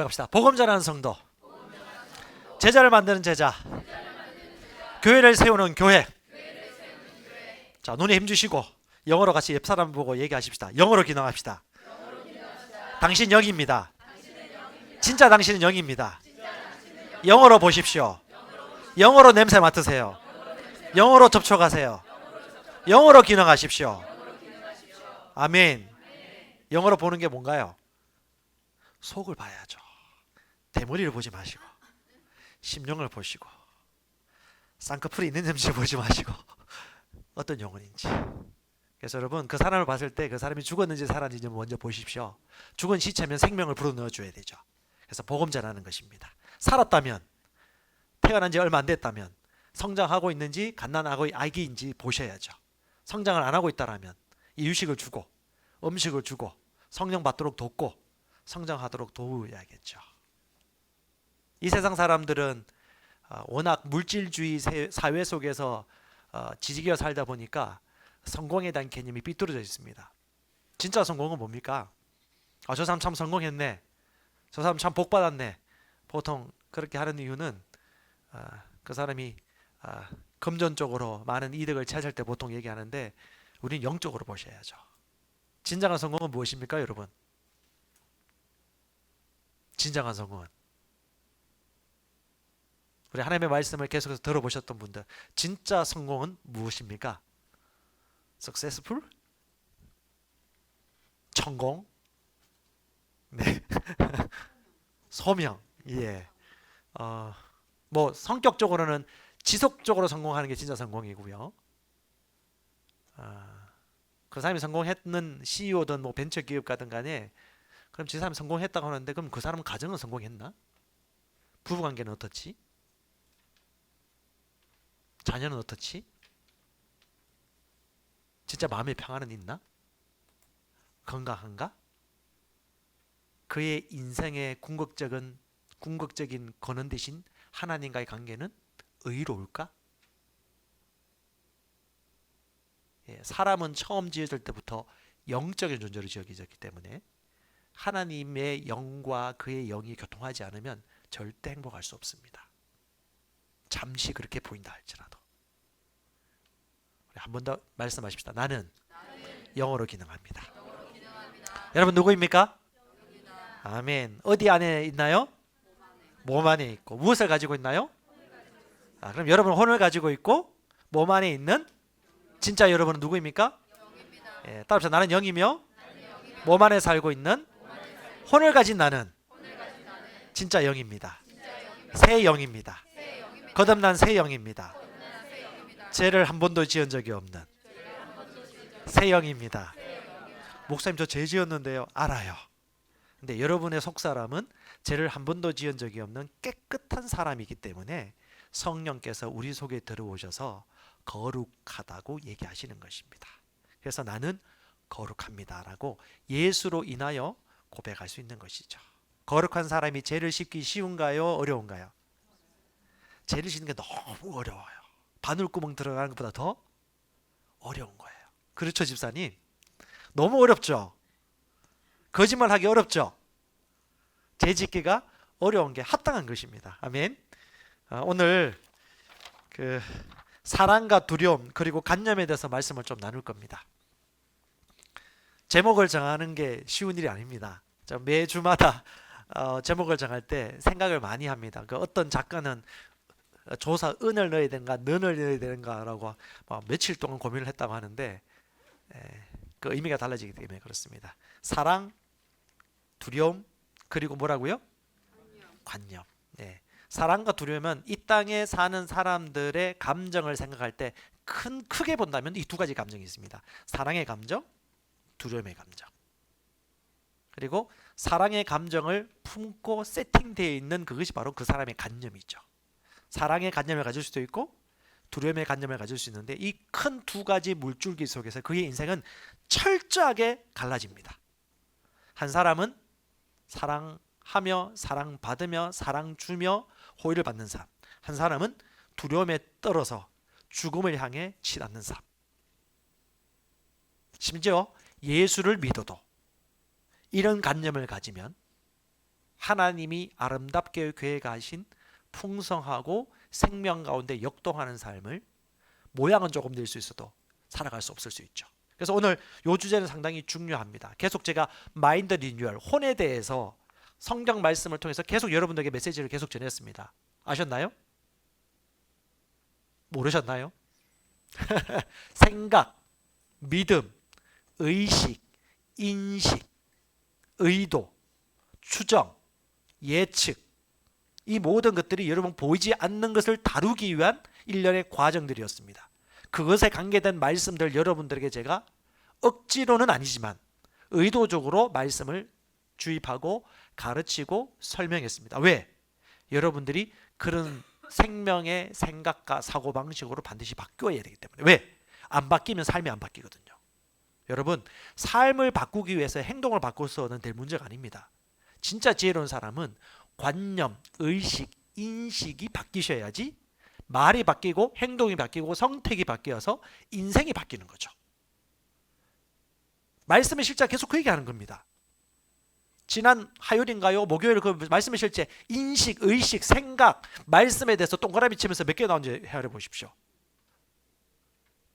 시작합시다. 복음 전하는 성도, 제자를 만드는 제자, 교회를 세우는 교회. 자, 눈에 힘주시고 영어로 같이 옆 사람 보고 얘기하십시다. 영어로 기능합시다. 당신 영입니다. 진짜 당신은 영입니다. 영어로 보십시오. 영어로 냄새 맡으세요. 영어로 접촉하세요. 영어로 기능하십시오. 아멘. 영어로 보는 게 뭔가요? 속을 봐야죠. 대머리를 보지 마시고 심령을 보시고 쌍꺼풀이 있는 점을 보지 마시고 어떤 영혼인지. 그래서 여러분, 그 사람을 봤을 때 그 사람이 죽었는지 살았는지 먼저 보십시오. 죽은 시체면 생명을 불어넣어줘야 되죠. 그래서 복음 전하는 것입니다. 살았다면, 태어난 지 얼마 안 됐다면 성장하고 있는지 갓난하고 아기인지 보셔야죠. 성장을 안 하고 있다면 이 유식을 주고 음식을 주고 성령 받도록 돕고 성장하도록 도우야겠죠. 이 세상 사람들은 워낙 물질주의 사회 속에서 지지겨 살다 보니까 성공에 대한 개념이 삐뚤어져 있습니다. 진짜 성공은 뭡니까? 저 사람 참 성공했네, 저 사람 참 복받았네. 보통 그렇게 하는 이유는 그 사람이 금전적으로 많은 이득을 찾을 때 보통 얘기하는데, 우리는 영적으로 보셔야죠. 진정한 성공은 무엇입니까, 여러분? 진정한 성공은, 우리 하나님의 말씀을 계속해서 들어보셨던 분들, 진짜 성공은 무엇입니까? successful?成功? 네. 소명. 예. 뭐 성격적으로는 지속적으로 성공하는 게 진짜 성공이고요. 그 사람이 성공했는 CEO든 뭐 벤처기업 가든 간에, 그럼 그 사람이 성공했다고 하는데, 그럼 그 사람은 가정은 성공했나? 부부관계는 어떻지? 자녀는 어떻지? 진짜 마음의 평안은 있나? 건강한가? 그의 인생의 궁극적인 근원 대신 하나님과의 관계는 의로울까? 사람은 처음 지어질 때부터 영적인 존재로 지어졌기 때문에 하나님의 영과 그의 영이 교통하지 않으면 절대 행복할 수 없습니다. 잠시 그렇게 보인다 할지라도. 한 번 더 말씀하십시다. 나는 영어로 기능합니다. 여러분 누구입니까? 아멘. 어디 안에 있나요? 몸 안에 있고. 무엇을 가지고 있나요? 그럼 여러분은 혼을 가지고 있고 몸 안에 있는 진짜 여러분은 누구입니까? 따라합시다. 나는 영이며 몸 안에 살고 있는 혼을 가진 나는 진짜 영입니다. 새 영입니다. 거듭난 새 영입니다. 죄를 한 번도 지은 적이 없는 새 영입니다. 목사님, 저 죄 지었는데요. 알아요. 근데 여러분의 속사람은 죄를 한 번도 지은 적이 없는 깨끗한 사람이기 때문에 성령께서 우리 속에 들어오셔서 거룩하다고 얘기하시는 것입니다. 그래서 나는 거룩합니다 라고 예수로 인하여 고백할 수 있는 것이죠. 거룩한 사람이 죄를 씻기 쉬운가요? 어려운가요? 죄를 씻는 게 너무 어려워요. 바늘구멍 들어가는 것보다 더 어려운 거예요. 그렇죠, 집사님? 너무 어렵죠? 거짓말하기 어렵죠? 죄 짓기가 어려운 게 합당한 것입니다. 아멘. 오늘 그 사랑과 두려움 그리고 간념에 대해서 말씀을 좀 나눌 겁니다. 제목을 정하는 게 쉬운 일이 아닙니다. 매주마다 제목을 정할 때 생각을 많이 합니다. 어떤 작가는 조사 은을 넣어야 되는가 는을 넣어야 되는가라고 며칠 동안 고민을 했다고 하는데, 그 의미가 달라지기 때문에 그렇습니다. 사랑, 두려움, 그리고 뭐라고요? 관념. 사랑과 두려움은 이 땅에 사는 사람들의 감정을 생각할 때 크게 본다면 이 두 가지 감정이 있습니다. 사랑의 감정, 두려움의 감정. 그리고 사랑의 감정을 품고 세팅되어 있는 그것이 바로 그 사람의 관념이죠. 사랑의 관념을 가질 수도 있고 두려움의 관념을 가질 수 있는데, 이 큰 두 가지 물줄기 속에서 그의 인생은 철저하게 갈라집니다. 한 사람은 사랑하며 사랑받으며 사랑주며 호의를 받는 삶, 한 사람은 두려움에 떨어서 죽음을 향해 치닫는 삶. 심지어 예수를 믿어도 이런 관념을 가지면 하나님이 아름답게 계획하신 풍성하고 생명 가운데 역동하는 삶을 모양은 조금 늘 수 있어도 살아갈 수 없을 수 있죠. 그래서 오늘 이 주제는 상당히 중요합니다. 계속 제가 마인드 리뉴얼, 혼에 대해서 성경 말씀을 통해서 계속 여러분들에게 메시지를 계속 전했습니다. 아셨나요? 모르셨나요? 생각, 믿음, 의식, 인식, 의도, 추정, 예측, 이 모든 것들이 여러분 보이지 않는 것을 다루기 위한 일련의 과정들이었습니다. 그것에 관계된 말씀들 여러분들에게 제가 억지로는 아니지만 의도적으로 말씀을 주입하고 가르치고 설명했습니다. 왜? 여러분들이 그런 생명의 생각과 사고방식으로 반드시 바뀌어야 되기 때문에. 왜? 안 바뀌면 삶이 안 바뀌거든요. 여러분, 삶을 바꾸기 위해서 행동을 바꿔서는 될 문제가 아닙니다. 진짜 지혜로운 사람은 관념, 의식, 인식이 바뀌셔야지 말이 바뀌고 행동이 바뀌고 선택이 바뀌어서 인생이 바뀌는 거죠. 말씀의 실제 계속 그 얘기하는 겁니다. 지난 화요일인가요? 목요일 그 말씀의 실제 인식, 의식, 생각, 말씀에 대해서 동그라미 치면서 몇 개 나온지 헤아려 보십시오.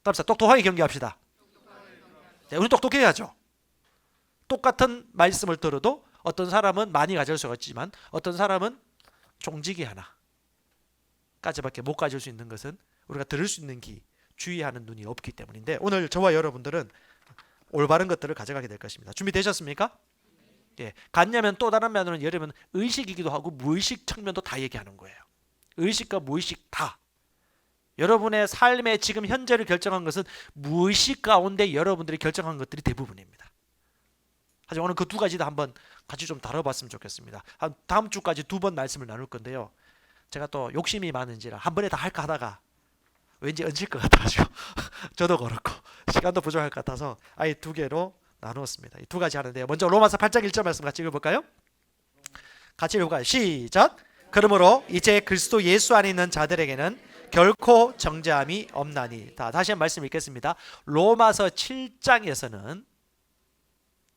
다음사 똑똑하게 경계합시다. 네, 우리 똑똑해야죠. 똑같은 말씀을 들어도 어떤 사람은 많이 가질 수가 있지만 어떤 사람은 종지기 하나까지밖에 못 가질 수 있는 것은 우리가 들을 수 있는 귀, 주의하는 눈이 없기 때문인데 오늘 저와 여러분들은 올바른 것들을 가져가게 될 것입니다. 준비되셨습니까? 예, 관념은 또 다른 면으로는 여러분 의식이기도 하고 무의식 측면도 다 얘기하는 거예요. 의식과 무의식 다. 여러분의 삶의 지금 현재를 결정한 것은 무의식 가운데 여러분들이 결정한 것들이 대부분입니다. 하지만 오늘 그 두 가지 다 한번 같이 좀 다뤄봤으면 좋겠습니다. 다음 주까지 2번 말씀을 나눌 건데요. 제가 또 욕심이 많은지라 한 번에 다 할까 하다가 왠지 얹힐 것 같아가지고 저도 그렇고 시간도 부족할 것 같아서 아예 2개로 나누었습니다. 이 2가지 하는데요. 먼저 로마서 8장 1절 말씀 같이 읽어볼까요? 같이 읽어볼까요? 시작! 그러므로 이제 그리스도 예수 안에 있는 자들에게는 결코 정죄함이 없나니. 다시 한번 말씀 읽겠습니다. 로마서 7장에서는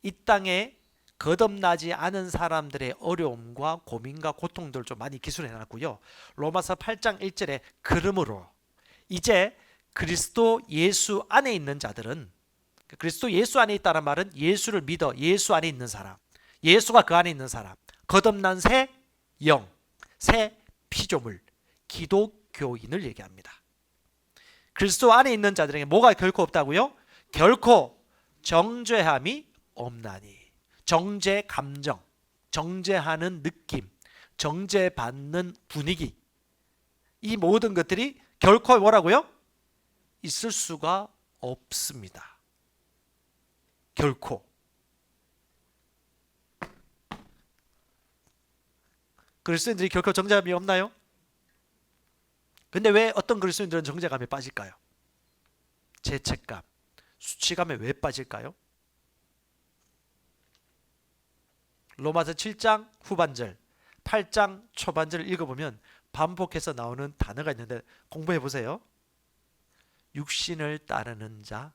이 땅에 거듭나지 않은 사람들의 어려움과 고민과 고통들을 좀 많이 기술해 놨고요. 로마서 8장 1절에 그러므로 이제 그리스도 예수 안에 있는 자들은, 그리스도 예수 안에 있다는 말은 예수를 믿어 예수 안에 있는 사람, 예수가 그 안에 있는 사람, 거듭난 새 영, 새 피조물, 기독교인을 얘기합니다. 그리스도 안에 있는 자들에게 뭐가 결코 없다고요? 결코 정죄함이 없나니. 정죄 감정, 정죄하는 느낌, 정죄받는 분위기, 이 모든 것들이 결코 뭐라고요? 있을 수가 없습니다. 결코. 그리스도인들이 결코 정죄감이 없나요? 근데 왜 어떤 그리스도인들은 정죄감에 빠질까요? 죄책감, 수치감에 왜 빠질까요? 로마서 7장 후반절, 8장 초반절을 읽어보면 반복해서 나오는 단어가 있는데 공부해 보세요. 육신을 따르는 자,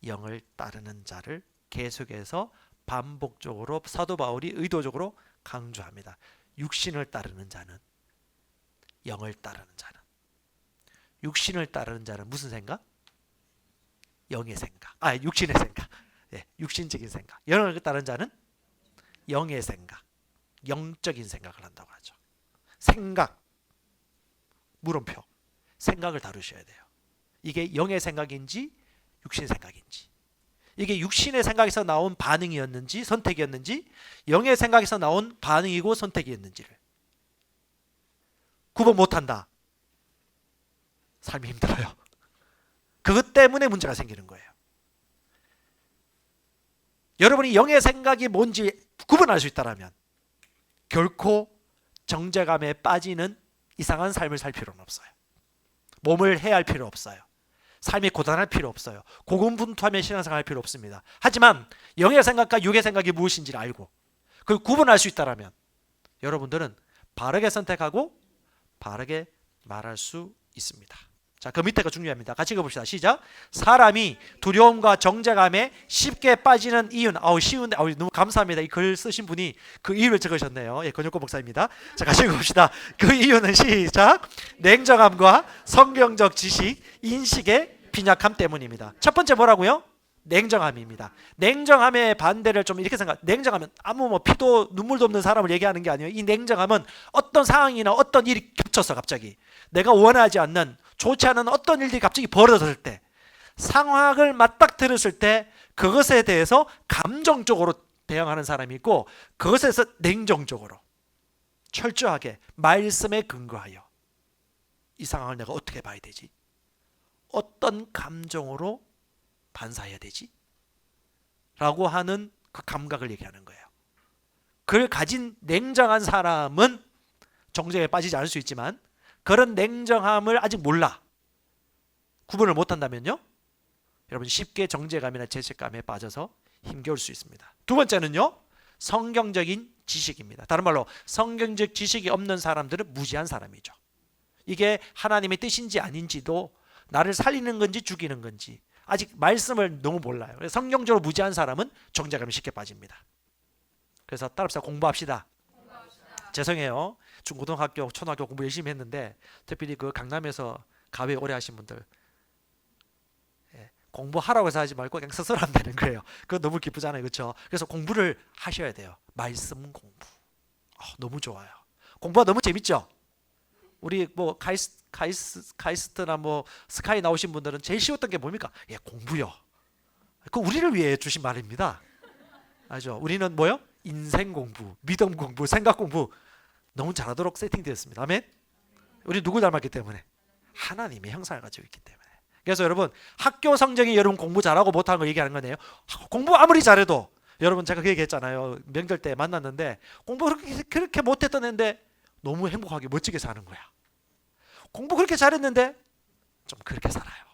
영을 따르는 자를 계속해서 반복적으로 사도 바울이 의도적으로 강조합니다. 육신을 따르는 자는, 영을 따르는 자는. 육신을 따르는 자는 무슨 생각? 영의 생각. 육신의 생각. 예, 육신적인 생각. 영을 따르는 자는 영의 생각, 영적인 생각을 한다고 하죠. 생각, 물음표. 생각을 다루셔야 돼요. 이게 영의 생각인지 육신의 생각인지, 이게 육신의 생각에서 나온 반응이었는지 선택이었는지, 영의 생각에서 나온 반응이고 선택이었는지를 구분 못한다. 삶이 힘들어요. 그것 때문에 문제가 생기는 거예요. 여러분이 영의 생각이 뭔지 구분할 수 있다면 결코 정죄감에 빠지는 이상한 삶을 살 필요는 없어요. 몸을 해야 할 필요 없어요. 삶이 고단할 필요 없어요. 고군분투하며 신앙생활 할 필요 없습니다. 하지만 영의 생각과 육의 생각이 무엇인지를 알고 그걸 구분할 수 있다면 여러분들은 바르게 선택하고 바르게 말할 수 있습니다. 자, 그 밑에가 중요합니다. 같이 읽어봅시다. 시작. 사람이 두려움과 정죄감에 쉽게 빠지는 이유는, 쉬운데, 너무 감사합니다. 이 글 쓰신 분이 그 이유를 적으셨네요. 예, 권혁고 목사입니다. 자, 같이 읽어봅시다. 그 이유는 시작. 냉정함과 성경적 지식, 인식의 빈약함 때문입니다. 첫 번째 뭐라고요? 냉정함입니다. 냉정함의 반대를 좀 이렇게 생각. 냉정하면 아무 피도 눈물도 없는 사람을 얘기하는 게 아니에요. 이 냉정함은 어떤 상황이나 어떤 일이 겹쳐서 갑자기 내가 원하지 않는 좋지 않은 어떤 일들이 갑자기 벌어졌을 때, 상황을 맞닥뜨렸을 때 그것에 대해서 감정적으로 대응하는 사람이 있고, 그것에서 냉정적으로 철저하게 말씀에 근거하여 이 상황을 내가 어떻게 봐야 되지? 어떤 감정으로 반사해야 되지? 라고 하는 그 감각을 얘기하는 거예요. 그걸 가진 냉정한 사람은 정죄에 빠지지 않을 수 있지만, 그런 냉정함을 아직 몰라, 구분을 못한다면요, 여러분 쉽게 정죄감이나 죄책감에 빠져서 힘겨울 수 있습니다. 두 번째는요, 성경적인 지식입니다. 다른 말로 성경적 지식이 없는 사람들은 무지한 사람이죠. 이게 하나님의 뜻인지 아닌지도, 나를 살리는 건지 죽이는 건지 아직 말씀을 너무 몰라요. 성경적으로 무지한 사람은 정죄감에 쉽게 빠집니다. 그래서 따라합시다. 공부합시다. 죄송해요. 중고등학교, 초등학교 공부 열심히 했는데, 특별히 그 강남에서 가외 오래 하신 분들, 공부하라고 해서 하지 말고 그냥 스스로 한다는 거예요. 그거 너무 기쁘잖아요. 그렇죠? 그래서 공부를 하셔야 돼요. 말씀 공부. 너무 좋아요. 공부가 너무 재밌죠? 우리 뭐 카이스트나 뭐 스카이 나오신 분들은 제일 쉬웠던 게 뭡니까? 공부요. 그 우리를 위해 주신 말입니다. 알죠? 우리는 뭐요? 인생 공부, 믿음 공부, 생각 공부 너무 잘하도록 세팅되었습니다. 아멘. 우리 누구 닮았기 때문에? 하나님의 형상을 가지고 있기 때문에. 그래서 여러분, 학교 성적이 여러분 공부 잘하고 못하는 걸 얘기하는 거네요. 공부 아무리 잘해도, 여러분 제가 그 얘기했잖아요. 명절 때 만났는데 공부 그렇게 못했던 애인데 너무 행복하게 멋지게 사는 거야. 공부 그렇게 잘했는데 좀 그렇게 살아요.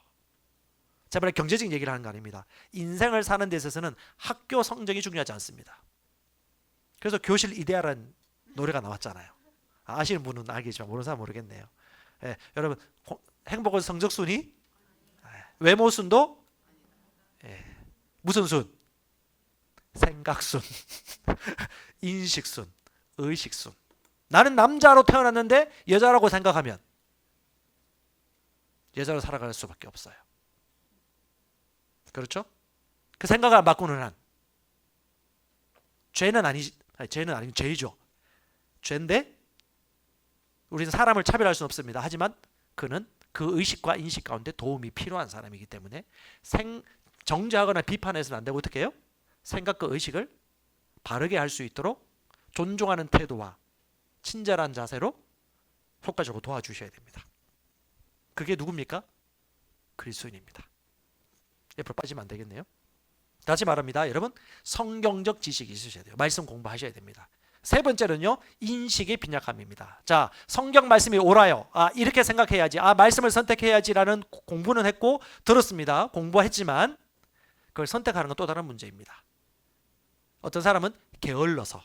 제발 경제적인 얘기를 하는 거 아닙니다. 인생을 사는 데 있어서는 학교 성적이 중요하지 않습니다. 그래서 교실 이데아라는 노래가 나왔잖아요. 아시는 분은 알겠지만 모르는 사람은 모르겠네요. 여러분, 행복은 성적순위, 외모순도, 무슨 순? 생각순, 인식순, 의식순. 나는 남자로 태어났는데 여자라고 생각하면 여자로 살아갈 수밖에 없어요. 그렇죠? 그 생각을 바꾸는 한 죄는 아니면 죄이죠. 죄인데 우리는 사람을 차별할 수는 없습니다. 하지만 그는 그 의식과 인식 가운데 도움이 필요한 사람이기 때문에 정죄하거나 비판해서는 안 되고, 어떻게 해요? 생각과 의식을 바르게 할 수 있도록 존중하는 태도와 친절한 자세로 효과적으로 도와주셔야 됩니다. 그게 누굽니까? 그리스도인입니다. 옆으로 빠지면 안 되겠네요. 다시 말합니다. 여러분, 성경적 지식이 있으셔야 돼요. 말씀 공부하셔야 됩니다. 세 번째는요, 인식의 빈약함입니다. 자, 성경 말씀이 옳아요. 이렇게 생각해야지. 말씀을 선택해야지라는 공부는 했고 들었습니다. 공부했지만 그걸 선택하는 건 또 다른 문제입니다. 어떤 사람은 게을러서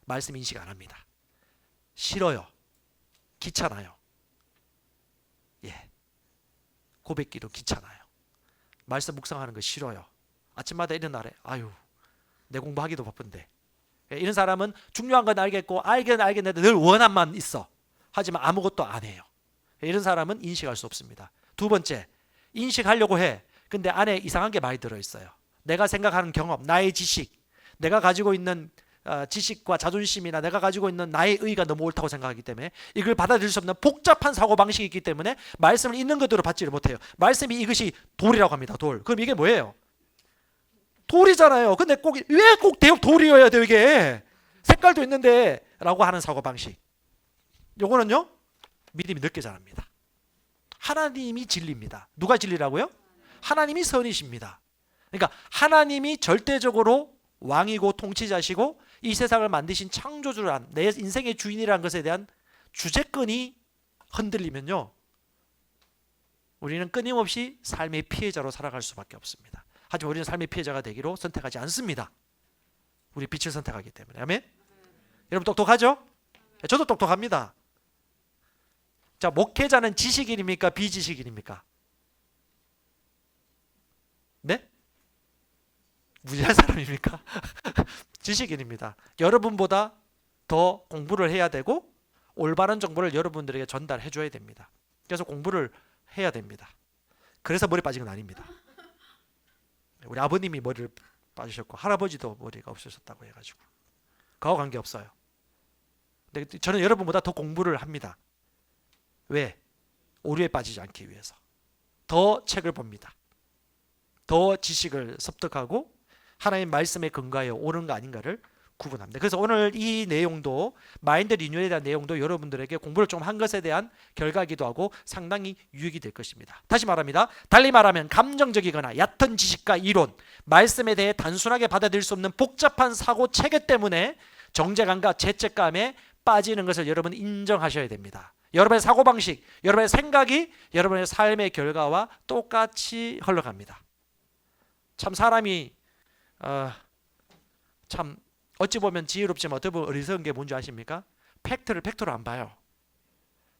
말씀 인식 안 합니다. 싫어요. 귀찮아요. 고백기도 귀찮아요. 말씀 묵상하는 거 싫어요. 아침마다 일어나래. 내 공부하기도 바쁜데. 이런 사람은 중요한 건 알겠고 알겠는데 늘 원함만 있어. 하지만 아무것도 안 해요. 이런 사람은 인식할 수 없습니다. 두 번째, 인식하려고 해. 근데 안에 이상한 게 많이 들어있어요. 내가 생각하는 경험, 나의 지식, 내가 가지고 있는 지식과 자존심이나 내가 가지고 있는 나의 의의가 너무 옳다고 생각하기 때문에 이걸 받아들일 수 없는 복잡한 사고방식이 있기 때문에 말씀을 있는 그대로 받지를 못해요. 말씀이 이것이 돌이라고 합니다. 돌. 그럼 이게 뭐예요? 돌이잖아요. 근데 왜 꼭 돌이어야 돼요? 이게 색깔도 있는데 라고 하는 사고방식. 요거는요, 믿음이 늦게 자랍니다. 하나님이 진리입니다. 누가 진리라고요? 하나님이 선이십니다. 그러니까 하나님이 절대적으로 왕이고 통치자시고 이 세상을 만드신 창조주란, 내 인생의 주인이라는 것에 대한 주제권이 흔들리면요, 우리는 끊임없이 삶의 피해자로 살아갈 수밖에 없습니다. 하지만 우리는 삶의 피해자가 되기로 선택하지 않습니다. 우리 빛을 선택하기 때문에. 아멘? 여러분 똑똑하죠? 저도 똑똑합니다. 자, 목회자는 지식인입니까? 비지식인입니까? 네? 무지한 사람입니까? 지식인입니다. 여러분보다 더 공부를 해야 되고 올바른 정보를 여러분들에게 전달해 줘야 됩니다. 그래서 공부를 해야 됩니다. 그래서 머리 빠진 건 아닙니다. 우리 아버님이 머리를 빠지셨고 할아버지도 머리가 없으셨다고 해가지고 그거와 관계없어요. 근데 저는 여러분보다 더 공부를 합니다. 왜? 오류에 빠지지 않기 위해서. 더 책을 봅니다. 더 지식을 습득하고 하나님 말씀에 근거하여 옳은가 아닌가를 구분합니다. 그래서 오늘 이 내용도 마인드 리뉴얼에 대한 내용도 여러분들에게 공부를 좀 한 것에 대한 결과이기도 하고 상당히 유익이 될 것입니다. 다시 말합니다. 달리 말하면 감정적이거나 얕은 지식과 이론, 말씀에 대해 단순하게 받아들일 수 없는 복잡한 사고 체계 때문에 정죄감과 죄책감에 빠지는 것을 여러분 인정하셔야 됩니다. 여러분의 사고방식, 여러분의 생각이 여러분의 삶의 결과와 똑같이 흘러갑니다. 참 사람이 참 어찌 보면 지혜롭지만 어떻게 보면 어리석은 게 뭔지 아십니까? 팩트를 팩트로 안 봐요.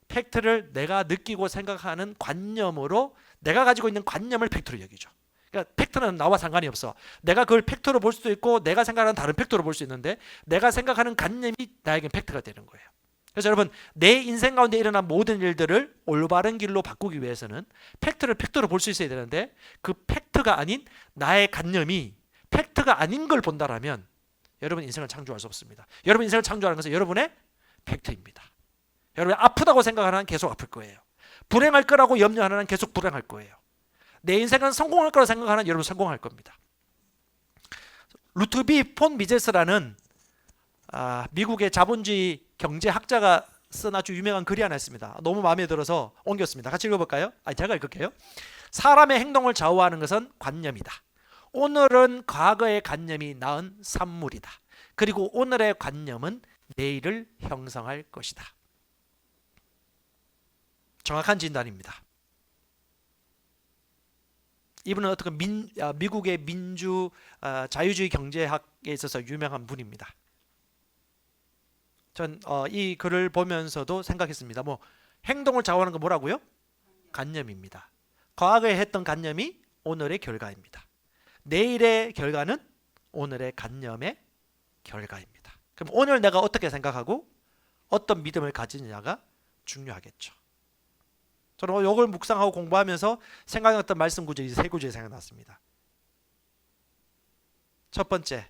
팩트를 내가 느끼고 생각하는 관념으로 내가 가지고 있는 관념을 팩트로 여기죠. 그러니까 팩트는 나와 상관이 없어. 내가 그걸 팩트로 볼 수도 있고 내가 생각하는 다른 팩트로 볼 수 있는데 내가 생각하는 관념이 나에겐 팩트가 되는 거예요. 그래서 여러분 내 인생 가운데 일어난 모든 일들을 올바른 길로 바꾸기 위해서는 팩트를 팩트로 볼 수 있어야 되는데 그 팩트가 아닌 나의 관념이 팩트가 아닌 걸 본다라면 여러분 인생을 창조할 수 없습니다. 여러분 인생을 창조하는 것은 여러분의 팩트입니다. 여러분이 아프다고 생각하는 한 계속 아플 거예요. 불행할 거라고 염려하는 한 계속 불행할 거예요. 내 인생은 성공할 거라고 생각하는 한 여러분 성공할 겁니다. 루트비 폰 미제스라는 미국의 자본주의 경제학자가 쓴 아주 유명한 글이 하나 있습니다. 너무 마음에 들어서 옮겼습니다. 같이 읽어볼까요? 제가 읽을게요. 사람의 행동을 좌우하는 것은 관념이다. 오늘은 과거의 관념이 낳은 산물이다. 그리고 오늘의 관념은 내일을 형성할 것이다. 정확한 진단입니다. 이분은 어떻게 미국의 민주 자유주의 경제학에 있어서 유명한 분입니다. 전 이 글을 보면서도 생각했습니다. 행동을 좌우하는 건 뭐라고요? 관념입니다. 과거에 했던 관념이 오늘의 결과입니다. 내일의 결과는 오늘의 관념의 결과입니다. 그럼 오늘 내가 어떻게 생각하고 어떤 믿음을 가지느냐가 중요하겠죠. 저는 이걸 묵상하고 공부하면서 생각났던 말씀 구조, 이 세 구조가 생각났습니다. 첫 번째,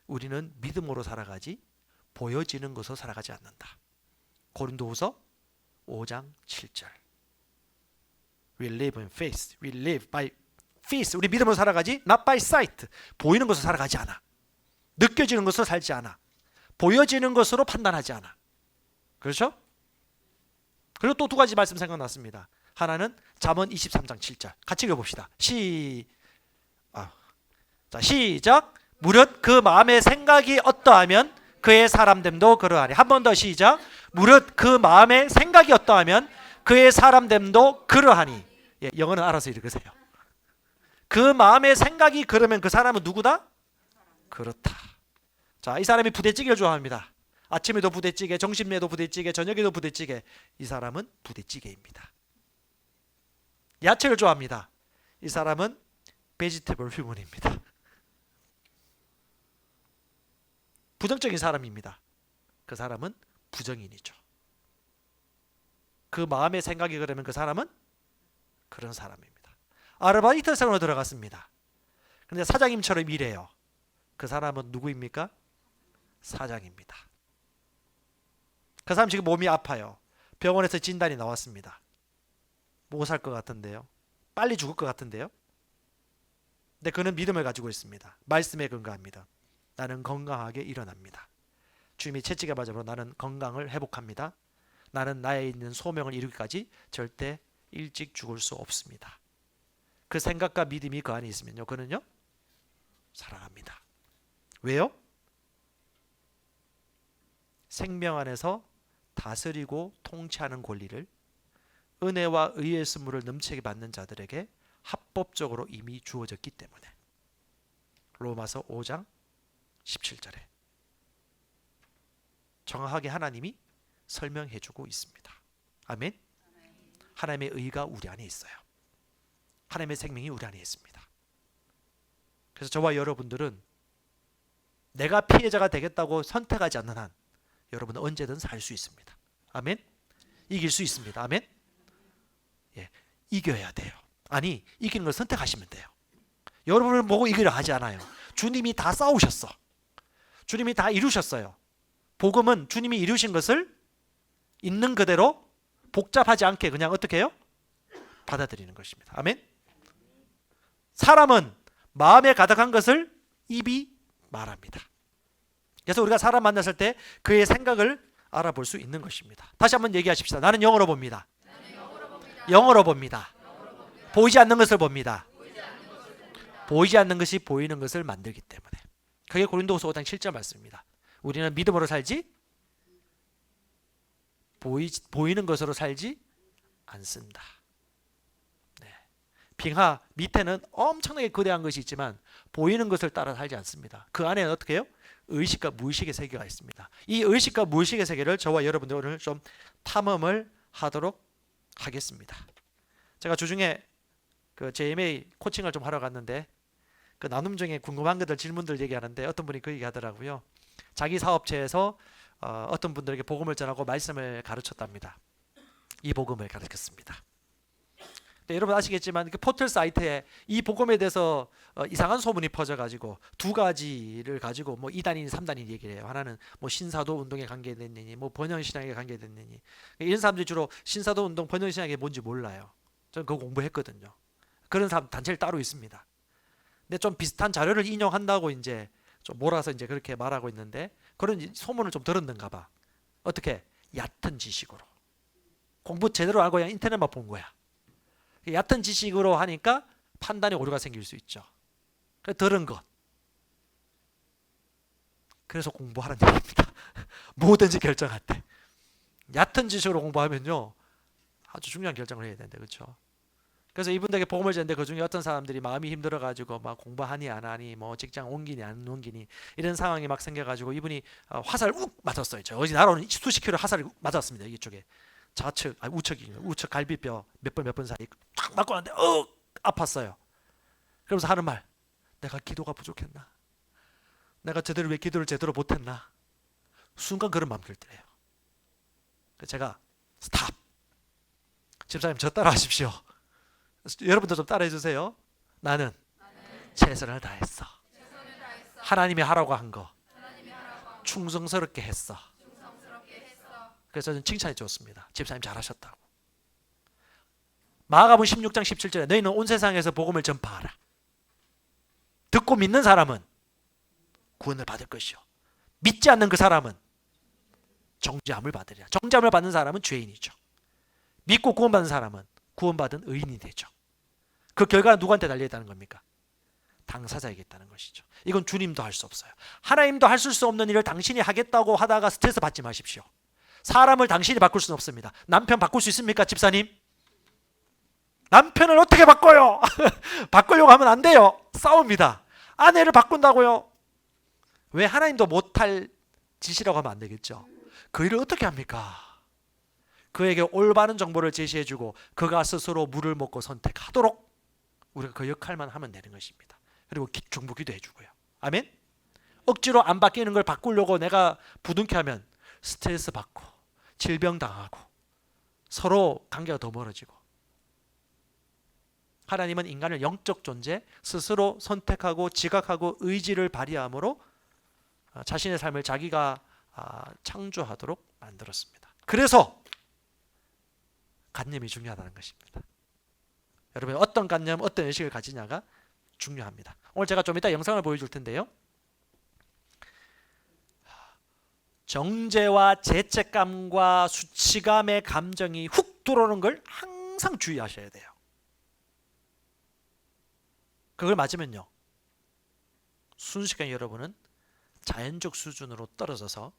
우리는 믿음으로 살아가지 보여지는 것으로 살아가지 않는다. 고린도후서 5장 7절. We live in faith. We live by faith. 우리 믿음으로 살아가지 not by sight. 보이는 것으로 살아가지 않아. 느껴지는 것으로 살지 않아. 보여지는 것으로 판단하지 않아. 그렇죠? 그리고 또 두 가지 말씀 생각났습니다. 하나는 잠언 23장 7절. 같이 읽어봅시다. 시작. 무릇 그 마음의 생각이 어떠하면 그의 사람됨도 그러하니. 한 번 더 시작. 무릇 그 마음의 생각이 어떠하면 그의 사람됨도 그러하니. 영어는 알아서 읽으세요. 그 마음의 생각이 그러면 그 사람은 누구다? 그렇다. 자, 이 사람이 부대찌개를 좋아합니다. 아침에도 부대찌개, 점심에도 부대찌개, 저녁에도 부대찌개. 이 사람은 부대찌개입니다. 야채를 좋아합니다. 이 사람은 베지테블 휴먼입니다. 부정적인 사람입니다. 그 사람은 부정인이죠. 그 마음의 생각이 그러면 그 사람은 그런 사람입니다. 아르바이트 생활로 들어갔습니다. 그런데 사장님처럼 일해요. 그 사람은 누구입니까? 사장입니다. 그 사람 지금 몸이 아파요. 병원에서 진단이 나왔습니다. 못 살 것 같은데요. 빨리 죽을 것 같은데요. 근데 그는 믿음을 가지고 있습니다. 말씀에 근거합니다. 나는 건강하게 일어납니다. 주님이 채찍에 맞으므로 나는 건강을 회복합니다. 나는 나에 있는 소명을 이루기까지 절대 일찍 죽을 수 없습니다. 그 생각과 믿음이 그 안에 있으면요, 그는요 살아갑니다. 왜요? 생명 안에서 다스리고 통치하는 권리를 은혜와 의의 선물을 넘치게 받는 자들에게 합법적으로 이미 주어졌기 때문에. 로마서 5장 17절에 정확하게 하나님이 설명해주고 있습니다. 아멘. 하나님의 의가 우리 안에 있어요. 하나님의 생명이 우리 안에 있습니다. 그래서 저와 여러분들은 내가 피해자가 되겠다고 선택하지 않는 한 여러분은 언제든 살 수 있습니다. 아멘. 이길 수 있습니다. 아멘. 예, 이겨야 돼요. 아니, 이기는 걸 선택하시면 돼요. 여러분을 보고 이기려 하지 않아요. 주님이 다 싸우셨어. 주님이 다 이루셨어요. 복음은 주님이 이루신 것을 있는 그대로 복잡하지 않게 그냥 어떻게 해요? 받아들이는 것입니다. 아멘. 사람은 마음에 가득한 것을 입이 말합니다. 그래서 우리가 사람 만났을 때 그의 생각을 알아볼 수 있는 것입니다. 다시 한번 얘기하십시다. 나는 영으로 봅니다. 영으로 봅니다. 보이지 않는 것을 봅니다. 보이지 않는 것이 보이는 것을 만들기 때문에. 그게 고린도후서 5장 7절 말씀입니다. 우리는 믿음으로 살지 보이는 것으로 살지 않습니다. 네. 빙하 밑에는 엄청나게 거대한 것이 있지만 보이는 것을 따라 살지 않습니다. 그 안에는 어떻게 해요? 의식과 무의식의 세계가 있습니다. 이 의식과 무의식의 세계를 저와 여러분들 오늘 좀 탐험을 하도록 하겠습니다. 제가 주중에 그 JMA 코칭을 좀 하러 갔는데 그 나눔 중에 궁금한 것들 질문들 얘기하는데 어떤 분이 그 얘기하더라고요. 자기 사업체에서 어떤 분들에게 복음을 전하고 말씀을 가르쳤답니다. 이 복음을 가르쳤습니다. 여러분 아시겠지만 그 포털 사이트에 이 복음에 대해서 이상한 소문이 퍼져가지고 두 가지를 가지고 뭐 2단이니 3단이니 얘기를 해요. 하나는 뭐 신사도 운동에 관계됐느니 뭐 번영신학에 관계됐느니 이런 사람들이 주로 신사도 운동 번영신학이 뭔지 몰라요. 저는 그거 공부했거든요. 그런 사람 단체를 따로 있습니다. 근데 좀 비슷한 자료를 인용한다고 이제 좀 몰아서 이제 그렇게 말하고 있는데 그런 소문을 좀 들었는가 봐. 어떻게? 얕은 지식으로. 공부 제대로 알고 그냥 인터넷만 본 거야. 얕은 지식으로 하니까 판단에 오류가 생길 수 있죠. 그래서 들은 것. 그래서 공부하라는 얘기입니다. 뭐든지 결정할 때. 얕은 지식으로 공부하면요. 아주 중요한 결정을 해야 되는데 그렇죠? 그래서 이분들에게 복음을 전했는데 그중에 어떤 사람들이 마음이 힘들어가지고 막 공부하니 안 하니 뭐 직장 옮기니 안 옮기니 이런 상황이 막 생겨가지고 이분이 화살을 욱 맞았어요. 저 어디 날아오는 수십 킬로 화살을 맞았습니다. 이쪽에 좌측, 우측 갈비뼈 몇 번 사이 탁 맞고 났는데 아팠어요. 그러면서 하는 말, 내가 기도가 부족했나? 내가 왜 기도를 제대로 못했나? 순간 그런 마음 들 때예요. 제가 스탑. 집사님 저 따라하십시오. 여러분도 좀 따라해 주세요. 나는 최선을 다했어. 하나님이 하라고 한 거 충성스럽게 했어. 그래서 저는 칭찬해 줬습니다. 집사님 잘하셨다고. 마가복음 16장 17절에 너희는 온 세상에서 복음을 전파하라. 듣고 믿는 사람은 구원을 받을 것이요 믿지 않는 그 사람은 정죄함을 받으리라. 정죄함을 받는 사람은 죄인이죠. 믿고 구원받는 사람은 구원받은 의인이 되죠. 그 결과는 누구한테 달려있다는 겁니까? 당사자에게 있다는 것이죠. 이건 주님도 할 수 없어요. 하나님도 할 수 없는 일을 당신이 하겠다고 하다가 스트레스 받지 마십시오. 사람을 당신이 바꿀 수는 없습니다. 남편 바꿀 수 있습니까? 집사님? 남편을 어떻게 바꿔요? 바꾸려고 하면 안 돼요. 싸웁니다. 아내를 바꾼다고요? 왜 하나님도 못할 짓이라고 하면 안 되겠죠. 그 일을 어떻게 합니까? 그에게 올바른 정보를 제시해주고 그가 스스로 물을 먹고 선택하도록 우리가 그 역할만 하면 되는 것입니다. 그리고 중보 기도해주고요. 아멘? 억지로 안 바뀌는 걸 바꾸려고 내가 부둥켜 하면 스트레스 받고 질병 당하고 서로 관계가 더 멀어지고. 하나님은 인간을 영적 존재, 스스로 선택하고 지각하고 의지를 발휘함으로 자신의 삶을 자기가 창조하도록 만들었습니다. 그래서 관념이 중요하다는 것입니다. 여러분 어떤 관념, 어떤 의식을 가지냐가 중요합니다. 오늘 제가 좀 이따 영상을 보여줄 텐데요. 정죄와 죄책감과 수치감의 감정이 훅 들어오는 걸 항상 주의하셔야 돼요. 그걸 맞으면요. 순식간에 여러분은 자연적 수준으로 떨어져서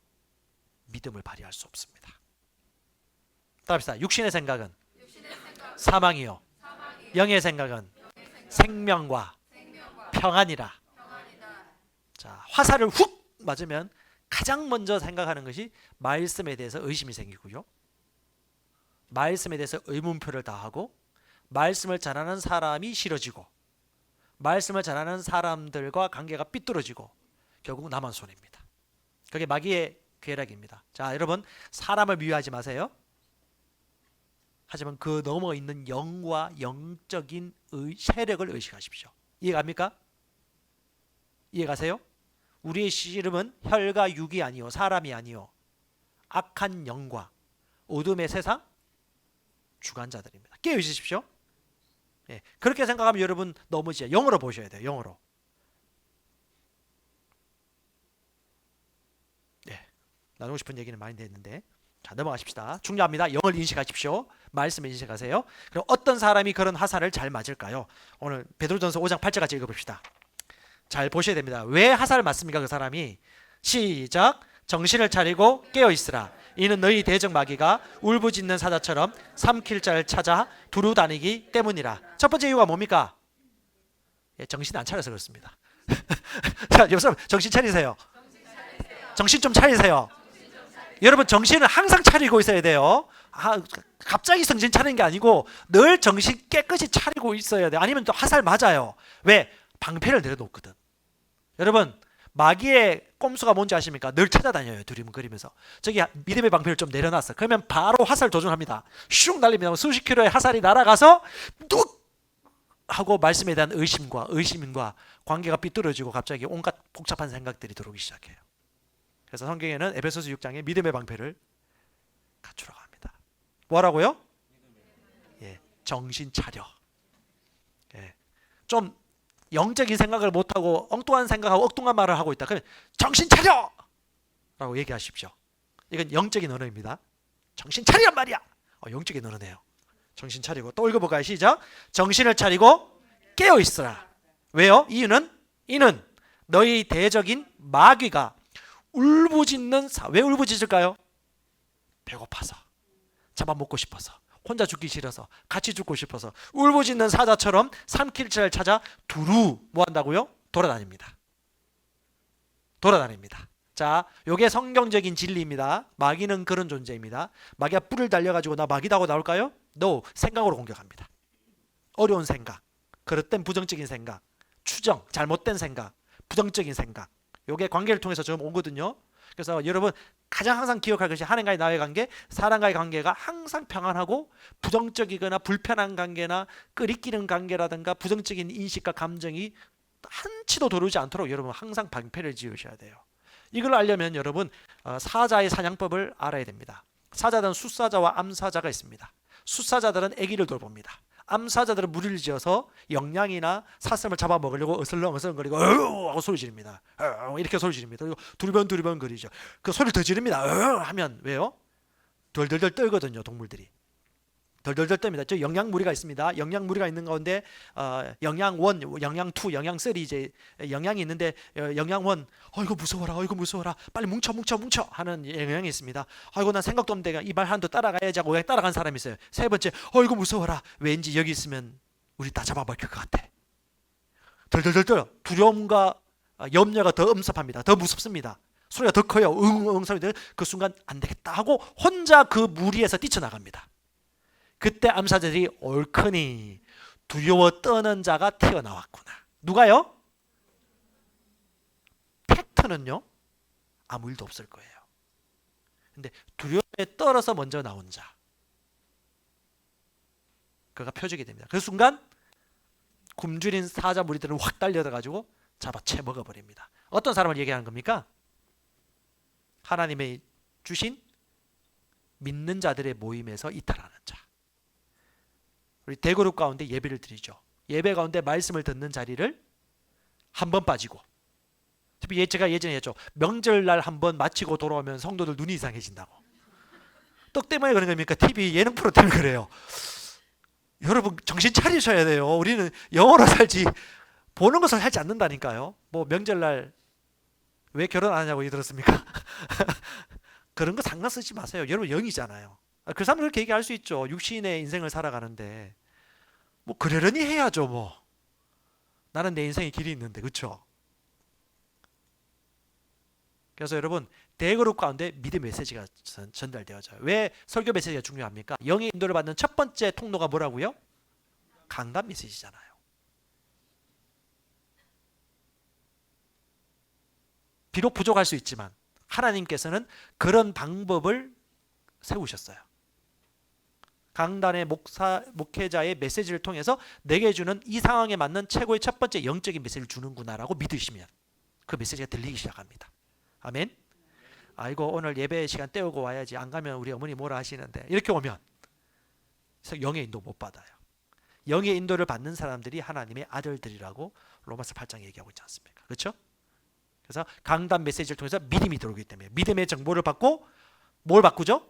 믿음을 발휘할 수 없습니다. 따라합시다. 육신의 생각은 사망이요. 영의 생각은 생명과 평안이라. 자, 화살을 훅 맞으면 가장 먼저 생각하는 것이 말씀에 대해서 의심이 생기고요. 말씀에 대해서 의문표를 다하고 말씀을 전하는 사람이 싫어지고 말씀을 전하는 사람들과 관계가 삐뚤어지고 결국 나만 손해입니다. 그게 마귀의 괴락입니다. 자, 여러분 사람을 미워하지 마세요. 하지만 그 넘어 있는 영과 영적인 세력을 의식하십시오. 이해갑니까? 이해가세요? 우리의 씨름은 혈과 육이 아니요 사람이 아니요 악한 영과 어둠의 세상 주관자들입니다. 깨어 있으십시오. 예, 그렇게 생각하면 여러분 너무 이제 영어로 보셔야 돼요. 영어로. 예, 나누고 싶은 얘기는 많이 됐는데 자 넘어가십시다. 중요합니다. 영을 인식하십시오. 말씀을 인식하세요. 그럼 어떤 사람이 그런 화살을 잘 맞을까요? 오늘 베드로전서 5장 8절까지 읽어봅시다. 잘 보셔야 됩니다. 왜 화살을 맞습니까? 그 사람이 시작. 정신을 차리고 깨어있으라. 이는 너희 대적 마귀가 울부짖는 사자처럼 삼킬 자를 찾아 두루 다니기 때문이라. 첫 번째 이유가 뭡니까? 예, 정신 안 차려서 그렇습니다. 자, 옆 사람 정신 차리세요. 정신 좀 차리세요. 여러분 정신을 항상 차리고 있어야 돼요. 갑자기 정신 차리는 게 아니고 늘 정신 깨끗이 차리고 있어야 돼요. 아니면 또 화살 맞아요. 왜? 방패를 내려놓거든. 여러분 마귀의 꼼수가 뭔지 아십니까? 늘 찾아다녀요. 두리뭉거리면서. 저기 믿음의 방패를 좀 내려놨어. 그러면 바로 화살 도전합니다. 슉 날립니다. 수십 킬로의 화살이 날아가서 뚝 하고 말씀에 대한 의심과 관계가 삐뚤어지고 갑자기 온갖 복잡한 생각들이 들어오기 시작해요. 그래서 성경에는 에베소서 6장에 믿음의 방패를 갖추라고 합니다. 뭐라고요? 예, 정신 차려. 예, 좀 영적인 생각을 못하고 엉뚱한 생각하고 엉뚱한 말을 하고 있다. 그러면 정신 차려! 라고 얘기하십시오. 이건 영적인 언어입니다. 정신 차리란 말이야. 영적인 언어네요. 정신 차리고 또 읽어볼까요? 시작. 정신을 차리고 깨어있으라. 왜요? 이유는 이는 너희 대적인 마귀가 울부짖는 왜 울부짖을까요? 배고파서, 잡아먹고 싶어서, 혼자 죽기 싫어서, 같이 죽고 싶어서 울부짖는 사자처럼 삼킬 자를 찾아 두루 뭐 한다고요? 돌아다닙니다. 자, 요게 성경적인 진리입니다. 마귀는 그런 존재입니다. 마귀가 뿔을 달려가지고 나 마귀다고 나올까요? No, 생각으로 공격합니다. 어려운 생각, 그릇된 부정적인 생각, 추정, 잘못된 생각, 부정적인 생각, 요게 관계를 통해서 좀 오거든요. 그래서 여러분 가장 항상 기억할 것이 하나님과의 나의 관계, 사람과의 관계가 항상 평안하고 부정적이거나 불편한 관계나 끓이끼는 관계라든가 부정적인 인식과 감정이 한치도 도르지 않도록 여러분 항상 방패를 지으셔야 돼요. 이걸 알려면 여러분 사자의 사냥법을 알아야 됩니다. 사자들은 숫사자와 암사자가 있습니다. 숫사자들은 아기를 돌봅니다. 암사자들은 무리를 지어서 영양이나 사슴을 잡아먹으려고 어슬렁어슬렁거리고 하고 소리 지릅니다. 이렇게 소리 지릅니다. 그리고 두리번 거리죠. 그 소리를 더 지릅니다. 하면 왜요? 덜덜덜 떨거든요. 동물들이. 덜덜덜 떱니다. 저 영양무리가 있습니다. 영양무리가 있는 가운데 영양 1, 영양 2, 영양 3 이제 영양이 있는데 영양 1 이거 무서워라. 빨리 뭉쳐 하는 영양이 있습니다. 아이고 난 생각도 없는데 이 말 하나 더 따라가야지 하고 따라간 사람이 있어요. 세 번째 이거 무서워라. 왠지 여기 있으면 우리 다 잡아먹힐 것 같아. 덜덜덜 떨어. 두려움과 염려가 더 엄습합니다. 더 무섭습니다. 소리가 더 커요. 응응 소리들. 그 순간 안 되겠다 하고 혼자 그 무리에서 뛰쳐나갑니다. 그때 암사자들이 옳거니 두려워 떠는 자가 튀어나왔구나. 누가요? 팩트는요 아무 일도 없을 거예요. 근데 두려움에 떨어서 먼저 나온 자, 그가 표적이 됩니다. 그 순간 굶주린 사자 무리들은 확 달려들어가지고 잡아채 먹어버립니다. 어떤 사람을 얘기하는 겁니까? 하나님의 주신 믿는 자들의 모임에서 이탈하는 자. 우리 대그룹 가운데 예배를 드리죠. 예배 가운데 말씀을 듣는 자리를 한 번 빠지고, 제가 예전에 했죠. 명절날 한 번 마치고 돌아오면 성도들 눈이 이상해진다고. 떡 때문에 그런 겁니까? TV 예능 프로 때문에 그래요. 여러분 정신 차리셔야 돼요. 우리는 영어로 살지 보는 것을 살지 않는다니까요. 뭐 명절날 왜 결혼 안 하냐고 들었습니까? 그런 거 상관 쓰지 마세요. 여러분 영이잖아요. 그 사람은 그렇게 얘기할 수 있죠. 육신의 인생을 살아가는데 뭐 그러려니 해야죠. 뭐 나는 내 인생의 길이 있는데, 그렇죠? 그래서 여러분 대그룹 가운데 믿음 메시지가 전달되어져요. 왜 설교 메시지가 중요합니까? 영의 인도를 받는 첫 번째 통로가 뭐라고요? 강단 메시지잖아요. 비록 부족할 수 있지만 하나님께서는 그런 방법을 세우셨어요. 강단의 목회자의 메시지를 통해서 내게 주는 이 상황에 맞는 최고의 첫 번째 영적인 메시지를 주는구나라고 믿으시면 그 메시지가 들리기 시작합니다. 아멘. 아이고 오늘 예배 시간 때우고 와야지, 안 가면 우리 어머니 뭐라 하시는데, 이렇게 오면 영의 인도 못 받아요. 영의 인도를 받는 사람들이 하나님의 아들들이라고 로마서 8장 얘기하고 있지 않습니까? 그렇죠? 그래서 강단 메시지를 통해서 믿음이 들어오기 때문에 믿음의 정보를 받고 뭘 바꾸죠?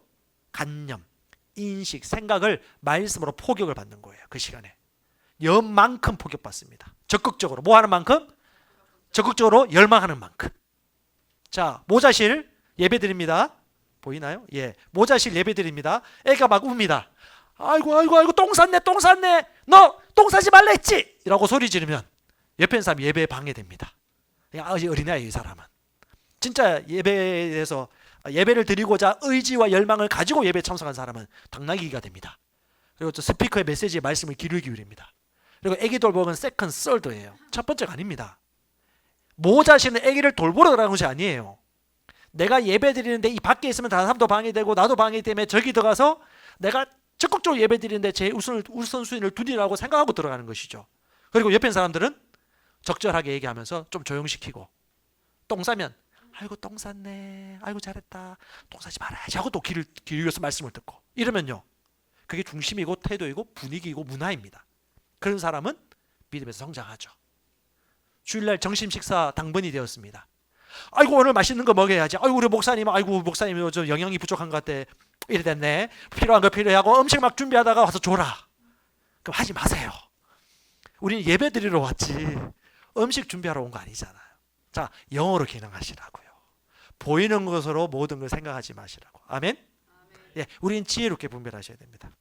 관념, 인식, 생각을 말씀으로 포격을 받는 거예요. 그 시간에 연만큼 포격받습니다. 적극적으로 뭐 하는 만큼? 적극적으로 열망하는 만큼. 자, 모자실 예배 드립니다. 보이나요? 예, 모자실 예배 드립니다. 애가 막 웁니다. 아이고 똥 쌌네. 너 똥 싸지 말라 했지? 라고 소리 지르면 옆에 있는 사람이 예배에 방해됩니다. 어린아이 이 사람은 진짜 예배에서 예배를 드리고자 의지와 열망을 가지고 예배에 참석한 사람은 당나귀가 됩니다. 그리고 또 스피커의 메시지에 말씀을 귀를 기울입니다. 그리고 애기 돌보는 세컨드 썰드예요. 첫 번째가 아닙니다. 모자시는 애기를 돌보러 들어가는 것이 아니에요. 내가 예배 드리는데 이 밖에 있으면 다른 사람도 방해되고 나도 방해되면 저기 들어가서 내가 적극적으로 예배 드리는데 제 우선순위를 두리라고 생각하고 들어가는 것이죠. 그리고 옆에 있는 사람들은 적절하게 얘기하면서 좀 조용시키고, 똥 싸면 아이고 똥 쌌네, 아이고 잘했다, 똥 싸지 말아야지 하고 또 귀를 기울여서 말씀을 듣고, 이러면요 그게 중심이고 태도이고 분위기이고 문화입니다. 그런 사람은 믿음에서 성장하죠. 주일날 점심 식사 당번이 되었습니다. 아이고 오늘 맛있는 거 먹어야지. 아이고 우리 목사님, 아이고 목사님 좀 영양이 부족한 것 같아. 이래 됐네. 필요한 거 필요하고 음식 막 준비하다가 와서 줘라. 그럼 하지 마세요. 우리는 예배 드리러 왔지 음식 준비하러 온 거 아니잖아요. 자, 영어로 기능하시라고요. 보이는 것으로 모든 걸 생각하지 마시라고. 아멘. 예, 우리는 지혜롭게 분별하셔야 됩니다.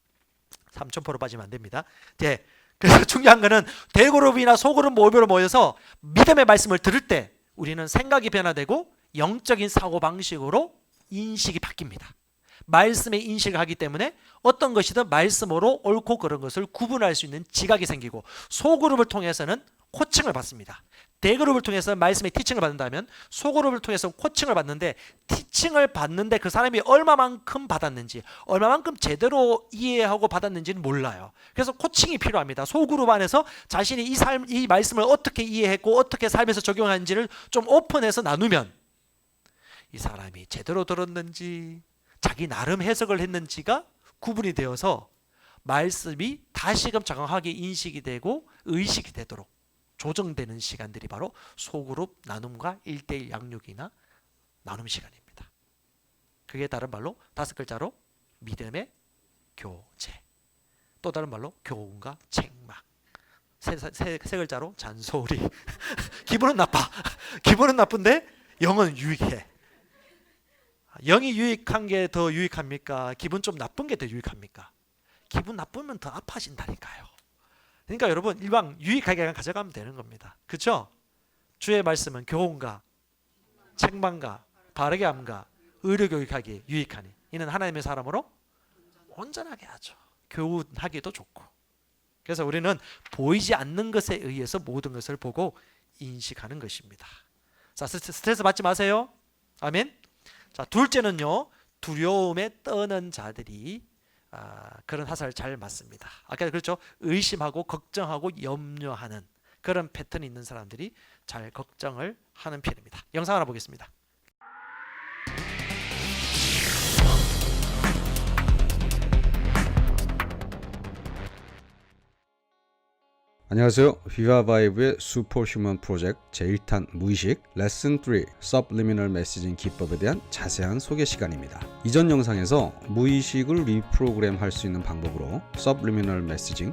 3,000% 빠지면 안 됩니다. 예, 그래서 중요한 거는 대그룹이나 소그룹 모임으로 모여서 믿음의 말씀을 들을 때 우리는 생각이 변화되고 영적인 사고방식으로 인식이 바뀝니다. 말씀의 인식을 하기 때문에 어떤 것이든 말씀으로 옳고 그런 것을 구분할 수 있는 지각이 생기고, 소그룹을 통해서는 코칭을 받습니다. 대그룹을 통해서 말씀의 티칭을 받는다면 소그룹을 통해서 코칭을 받는데, 티칭을 받는데 그 사람이 얼마만큼 받았는지, 얼마만큼 제대로 이해하고 받았는지는 몰라요. 그래서 코칭이 필요합니다. 소그룹 안에서 자신이 이 말씀을 어떻게 이해했고 어떻게 삶에서 적용하는지를 좀 오픈해서 나누면 이 사람이 제대로 들었는지 자기 나름 해석을 했는지가 구분이 되어서 말씀이 다시금 정확하게 인식이 되고 의식이 되도록 조정되는 시간들이 바로 소그룹 나눔과 1:1 양육이나 나눔 시간입니다. 그게 다른 말로 5글자로 믿음의 교제, 또 다른 말로 교훈과 책망, 세 글자로 잔소리. 기분은 나빠. 기분은 나쁜데 영은 유익해. 영이 유익한 게 더 유익합니까? 기분 좀 나쁜 게 더 유익합니까? 기분 나쁘면 더 아파진다니까요. 그러니까 여러분 일방 유익하게 가져가면 되는 겁니다. 그렇죠? 주의 말씀은 교훈과 책망과 바르게 함과 의료교육하기 유익하니 이는 하나님의 사람으로 온전하게 하죠. 교훈하기도 좋고. 그래서 우리는 보이지 않는 것에 의해서 모든 것을 보고 인식하는 것입니다. 자, 스트레스 받지 마세요. 아멘. 자, 둘째는요, 두려움에 떠는 자들이 그런 화살을 잘 맞습니다. 아까 그렇죠? 의심하고 걱정하고 염려하는 그런 패턴이 있는 사람들이 잘 걱정을 하는 편입니다. 영상 하나 보겠습니다. 안녕하세요. 비바바이브의 슈퍼휴먼 프로젝트 제1탄 무의식 레슨 3 서블리미널 메시징 기법에 대한 자세한 소개 시간입니다. 이전 영상에서 무의식을 리프로그램 할 수 있는 방법으로 서블리미널 메시징,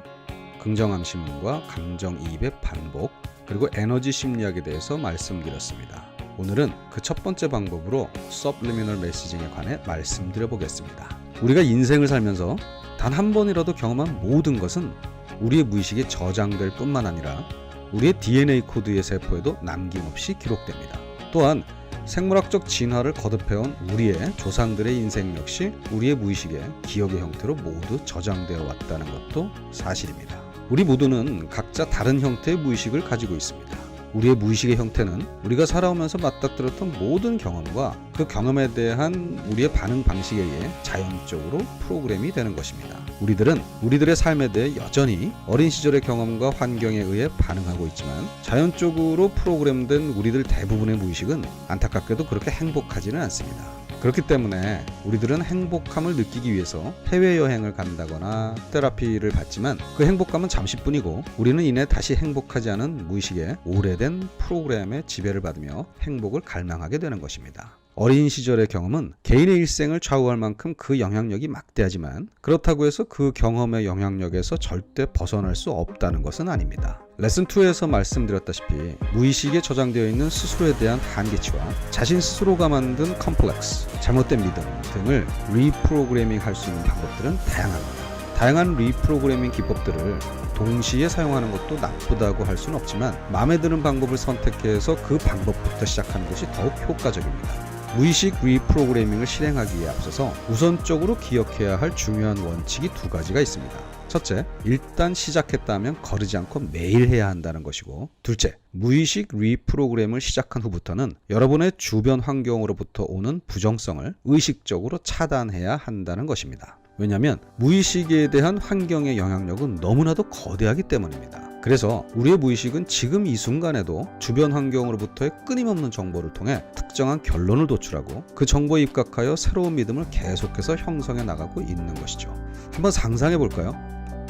긍정함 신문과 감정이입의 반복, 그리고 에너지 심리학에 대해서 말씀드렸습니다. 오늘은 그 첫 번째 방법으로 서블리미널 메시징에 관해 말씀드려보겠습니다. 우리가 인생을 살면서 단 한 번이라도 경험한 모든 것은 우리의 무의식에 저장될 뿐만 아니라 우리의 DNA 코드의 세포에도 남김없이 기록됩니다. 또한 생물학적 진화를 거듭해온 우리의 조상들의 인생 역시 우리의 무의식에 기억의 형태로 모두 저장되어 왔다는 것도 사실입니다. 우리 모두는 각자 다른 형태의 무의식을 가지고 있습니다. 우리의 무의식의 형태는 우리가 살아오면서 맞닥뜨렸던 모든 경험과 그 경험에 대한 우리의 반응 방식에 의해 자연적으로 프로그램이 되는 것입니다. 우리들은 우리들의 삶에 대해 여전히 어린 시절의 경험과 환경에 의해 반응하고 있지만 자연적으로 프로그램된 우리들 대부분의 무의식은 안타깝게도 그렇게 행복하지는 않습니다. 그렇기 때문에 우리들은 행복함을 느끼기 위해서 해외여행을 간다거나 테라피를 받지만 그 행복감은 잠시뿐이고 우리는 이내 다시 행복하지 않은 무의식의 오래된 프로그램의 지배를 받으며 행복을 갈망하게 되는 것입니다. 어린 시절의 경험은 개인의 일생을 좌우할 만큼 그 영향력이 막대하지만 그렇다고 해서 그 경험의 영향력에서 절대 벗어날 수 없다는 것은 아닙니다. 레슨 2에서 말씀드렸다시피 무의식에 저장되어 있는 스스로에 대한 한계치와 자신 스스로가 만든 컴플렉스, 잘못된 믿음 등을 리프로그래밍 할 수 있는 방법들은 다양합니다. 다양한 리프로그래밍 기법들을 동시에 사용하는 것도 나쁘다고 할 수는 없지만 마음에 드는 방법을 선택해서 그 방법부터 시작하는 것이 더욱 효과적입니다. 무의식 리프로그래밍을 실행하기에 앞서서 우선적으로 기억해야 할 중요한 원칙이 두 가지가 있습니다. 첫째, 일단 시작했다면 거르지 않고 매일 해야 한다는 것이고, 둘째, 무의식 리프로그램을 시작한 후부터는 여러분의 주변 환경으로부터 오는 부정성을 의식적으로 차단해야 한다는 것입니다. 왜냐하면 무의식에 대한 환경의 영향력은 너무나도 거대하기 때문입니다. 그래서 우리의 무의식은 지금 이 순간에도 주변 환경으로부터의 끊임없는 정보를 통해 특정한 결론을 도출하고 그 정보에 입각하여 새로운 믿음을 계속해서 형성해 나가고 있는 것이죠. 한번 상상해 볼까요?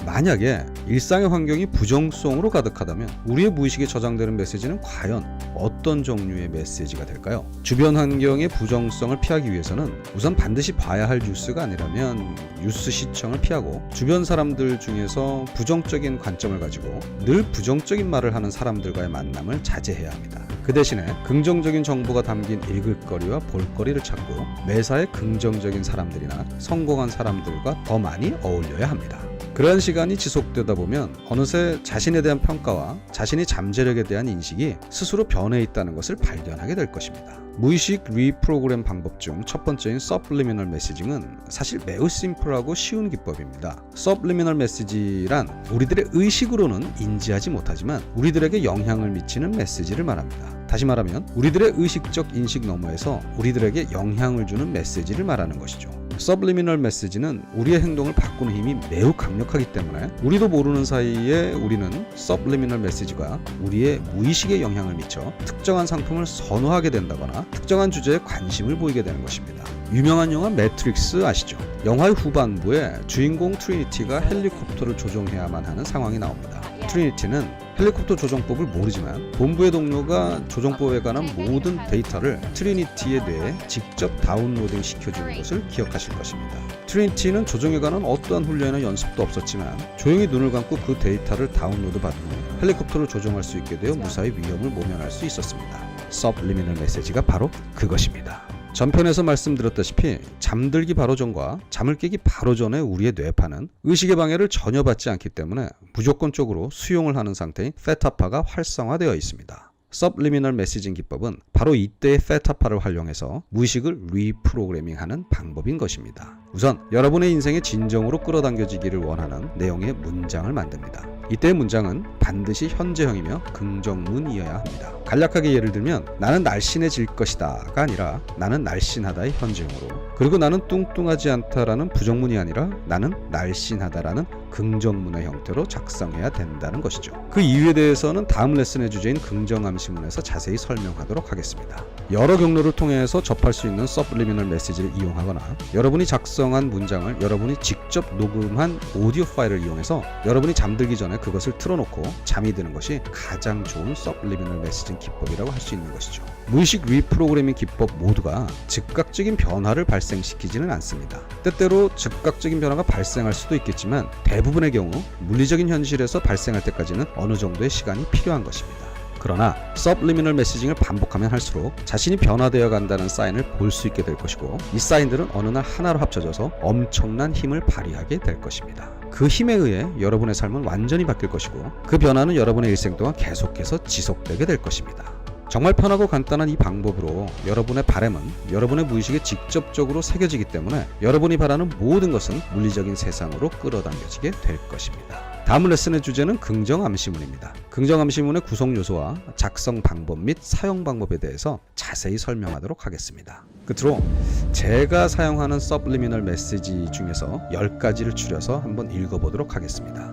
만약에 일상의 환경이 부정성으로 가득하다면 우리의 무의식에 저장되는 메시지는 과연 어떤 종류의 메시지가 될까요? 주변 환경의 부정성을 피하기 위해서는 우선 반드시 봐야 할 뉴스가 아니라면 뉴스 시청을 피하고 주변 사람들 중에서 부정적인 관점을 가지고 늘 부정적인 말을 하는 사람들과의 만남을 자제해야 합니다. 그 대신에 긍정적인 정보가 담긴 읽을거리와 볼거리를 찾고 매사에 긍정적인 사람들이나 성공한 사람들과 더 많이 어울려야 합니다. 그러한 시간이 지속되다 보면 어느새 자신에 대한 평가와 자신의 잠재력에 대한 인식이 스스로 변해 있다는 것을 발견하게 될 것입니다. 무의식 리프로그램 방법 중 첫 번째인 서블리미널 메시징은 사실 매우 심플하고 쉬운 기법입니다. 서블리미널 메시지란 우리들의 의식으로는 인지하지 못하지만 우리들에게 영향을 미치는 메시지를 말합니다. 다시 말하면 우리들의 의식적 인식 너머에서 우리들에게 영향을 주는 메시지를 말하는 것이죠. 서블리미널 메시지는 우리의 행동을 바꾸는 힘이 매우 강력하기 때문에 우리도 모르는 사이에 우리는 서블리미널 메시지가 우리의 무의식에 영향을 미쳐 특정한 상품을 선호하게 된다거나 특정한 주제에 관심을 보이게 되는 것입니다. 유명한 영화 매트릭스 아시죠? 영화의 후반부에 주인공 트리니티가 헬리콥터를 조종해야만 하는 상황이 나옵니다. 트리니티는 헬리콥터 조종법을 모르지만 본부의 동료가 조종법에 관한 모든 데이터를 트리니티의 뇌에 직접 다운로딩 시켜주는 것을 기억하실 것입니다. 트리니티는 조종에 관한 어떠한 훈련이나 연습도 없었지만 조용히 눈을 감고 그 데이터를 다운로드 받은 후 헬리콥터를 조종할 수 있게 되어 무사히 위험을 모면할 수 있었습니다. 서블리미널 메시지가 바로 그것입니다. 전편에서 말씀드렸다시피 잠들기 바로 전과 잠을 깨기 바로 전에 우리의 뇌파는 의식의 방해를 전혀 받지 않기 때문에 무조건적으로 수용을 하는 상태인 세타파가 활성화되어 있습니다. 서블리미널 메시징 기법은 바로 이때의 세타파를 활용해서 무의식을 리프로그래밍하는 방법인 것입니다. 우선 여러분의 인생에 진정으로 끌어당겨지기를 원하는 내용의 문장을 만듭니다. 이때의 문장은 반드시 현재형이며 긍정문이어야 합니다. 간략하게 예를 들면 나는 날씬해질 것이다가 아니라 나는 날씬하다의 현재형으로, 그리고 나는 뚱뚱하지 않다라는 부정문이 아니라 나는 날씬하다라는 긍정문의 형태로 작성해야 된다는 것이죠. 그 이유에 대해서는 다음 레슨의 주제인 긍정암시문에서 자세히 설명하도록 하겠습니다. 여러 경로를 통해서 접할 수 있는 서블리미널 메시지를 이용하거나 여러분이 작성한 문장을 여러분이 직접 녹음한 오디오 파일을 이용해서 여러분이 잠들기 전에 그것을 틀어놓고 잠이 드는 것이 가장 좋은 서블리미널 메시징 기법이라고 할 수 있는 것이죠. 무의식 리프로그래밍 기법 모두가 즉각적인 변화를 발생시키지는 않습니다. 때때로 즉각적인 변화가 발생할 수도 있겠지만 대부분의 경우 물리적인 현실에서 발생할 때까지는 어느 정도의 시간이 필요한 것입니다. 그러나 서블리미널 메시징을 반복하면 할수록 자신이 변화되어 간다는 사인을 볼 수 있게 될 것이고, 이 사인들은 어느 날 하나로 합쳐져서 엄청난 힘을 발휘하게 될 것입니다. 그 힘에 의해 여러분의 삶은 완전히 바뀔 것이고 그 변화는 여러분의 일생 동안 계속해서 지속되게 될 것입니다. 정말 편하고 간단한 이 방법으로 여러분의 바램은 여러분의 무의식에 직접적으로 새겨지기 때문에 여러분이 바라는 모든 것은 물리적인 세상으로 끌어당겨지게 될 것입니다. 다음 레슨의 주제는 긍정암시문입니다. 긍정암시문의 구성 요소와 작성 방법 및 사용 방법에 대해서 자세히 설명하도록 하겠습니다. 끝으로 제가 사용하는 서블리미널 메시지 중에서 10가지를 추려서 한번 읽어보도록 하겠습니다.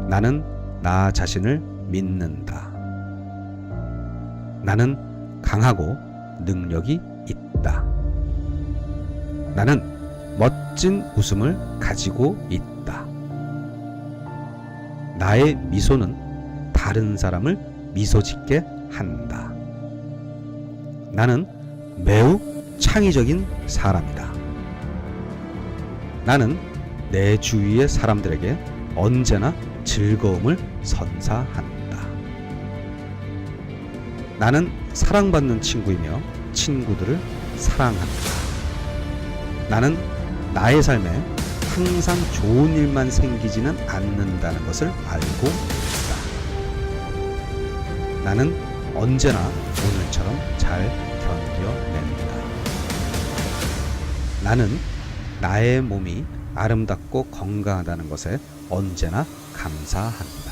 나는 나 자신을 믿는다. 나는 강하고 능력이 있다. 나는 멋진 웃음을 가지고 있다. 나의 미소는 다른 사람을 미소 짓게 한다. 나는 매우 창의적인 사람이다. 나는 내 주위의 사람들에게 언제나 즐거움을 선사한다. 나는 사랑받는 친구이며 친구들을 사랑한다. 나는 나의 삶에 항상 좋은 일만 생기지는 않는다는 것을 알고 있다. 나는 언제나 오늘처럼 잘 견뎌낸다. 나는 나의 몸이 아름답고 건강하다는 것에 언제나 감사한다.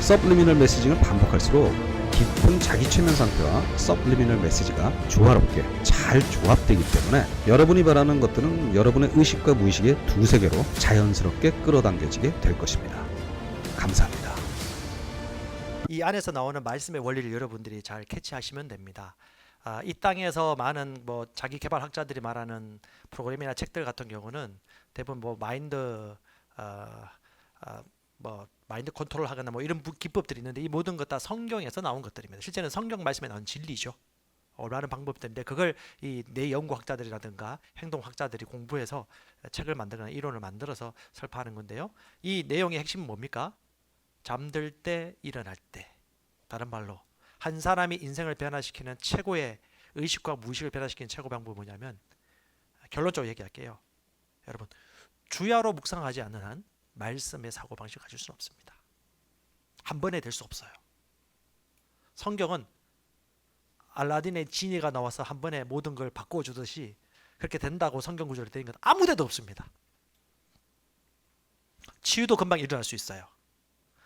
서블리미널 메시징을 반복할수록 깊은 자기 최면 상태와 서블리미널 메시지가 조화롭게 잘 조합되기 때문에 여러분이 바라는 것들은 여러분의 의식과 무의식의 두 세계로 자연스럽게 끌어당겨지게 될 것입니다. 감사합니다. 이 안에서 나오는 말씀의 원리를 여러분들이 잘 캐치하시면 됩니다. 이 땅에서 많은 뭐 자기 개발 학자들이 말하는 프로그램이나 책들 같은 경우는 대부분 뭐 마인드 컨트롤 하거나 뭐 이런 기법들이 있는데 이 모든 것 다 성경에서 나온 것들입니다. 실제는 성경 말씀에 나온 진리죠. 많은 방법들인데 그걸 이 내 연구학자들이라든가 행동학자들이 공부해서 책을 만들거나 이론을 만들어서 설파하는 건데요. 이 내용의 핵심은 뭡니까? 잠들 때, 일어날 때. 다른 말로 한 사람이 인생을 변화시키는 최고의 의식과 무의식을 변화시키는 최고 방법은 뭐냐면 결론적으로 얘기할게요. 여러분 주야로 묵상하지 않는 한 말씀의 사고방식을 가질 수는 없습니다. 한 번에 될 수 없어요. 성경은 알라딘의 지니가 나와서 한 번에 모든 걸 바꾸어 주듯이 그렇게 된다고 성경 구절이 되는 건 아무 데도 없습니다. 치유도 금방 일어날 수 있어요.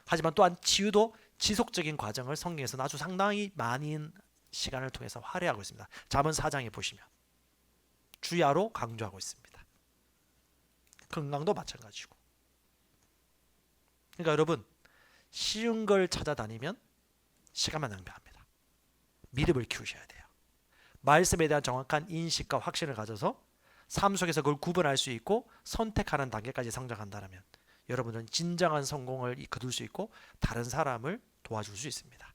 하지만 또한 치유도 지속적인 과정을 성경에서는 아주 상당히 많은 시간을 통해서 할애하고 있습니다. 잠언 4장에 보시면 주야로 강조하고 있습니다. 건강도 마찬가지고. 그러니까 여러분 쉬운 걸 찾아다니면 시간만 낭비합니다. 믿음을 키우셔야 돼요. 말씀에 대한 정확한 인식과 확신을 가져서 삶 속에서 그걸 구분할 수 있고 선택하는 단계까지 성장한다면 여러분은 진정한 성공을 거둘 수 있고 다른 사람을 도와줄 수 있습니다.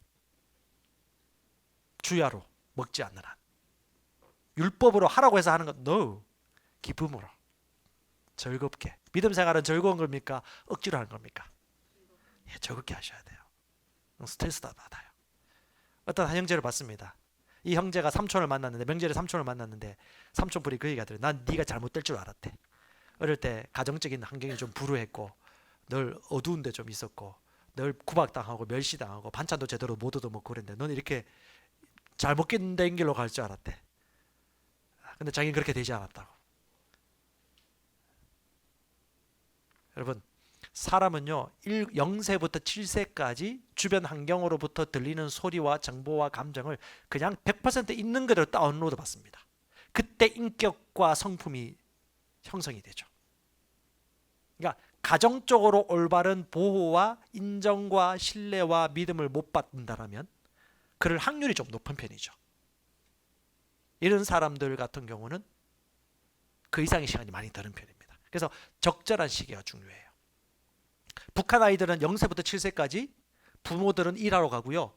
주야로 먹지 않는 한. 율법으로 하라고 해서 하는 건 no. 기쁨으로 즐겁게. 믿음 생활은 즐거운 겁니까? 억지로 하는 겁니까? 예, 즐겁게 하셔야 돼요. 스트레스 다 받아요. 어떤 한 형제를 봤습니다. 이 형제가 삼촌을 만났는데 명절에 삼촌을 만났는데 삼촌분이 그 얘기가 들어요. 난 네가 잘못될 줄 알았대. 어릴 때 가정적인 환경이 좀 불우했고 늘 어두운 데 좀 있었고 늘 구박당하고 멸시당하고 반찬도 제대로 못 얻어먹고 그랬는데 넌 이렇게 잘못된 길로 갈 줄 알았대. 근데 자기는 그렇게 되지 않았다고. 여러분 사람은요 0세부터 7세까지 주변 환경으로부터 들리는 소리와 정보와 감정을 그냥 100% 있는 그대로 다운로드 받습니다. 그때 인격과 성품이 형성이 되죠. 그러니까 가정적으로 올바른 보호와 인정과 신뢰와 믿음을 못 받는다면 그럴 확률이 좀 높은 편이죠. 이런 사람들 같은 경우는 그 이상의 시간이 많이 드는 편입니다. 그래서 적절한 시기가 중요해요. 북한 아이들은 0세부터 7세까지 부모들은 일하러 가고요.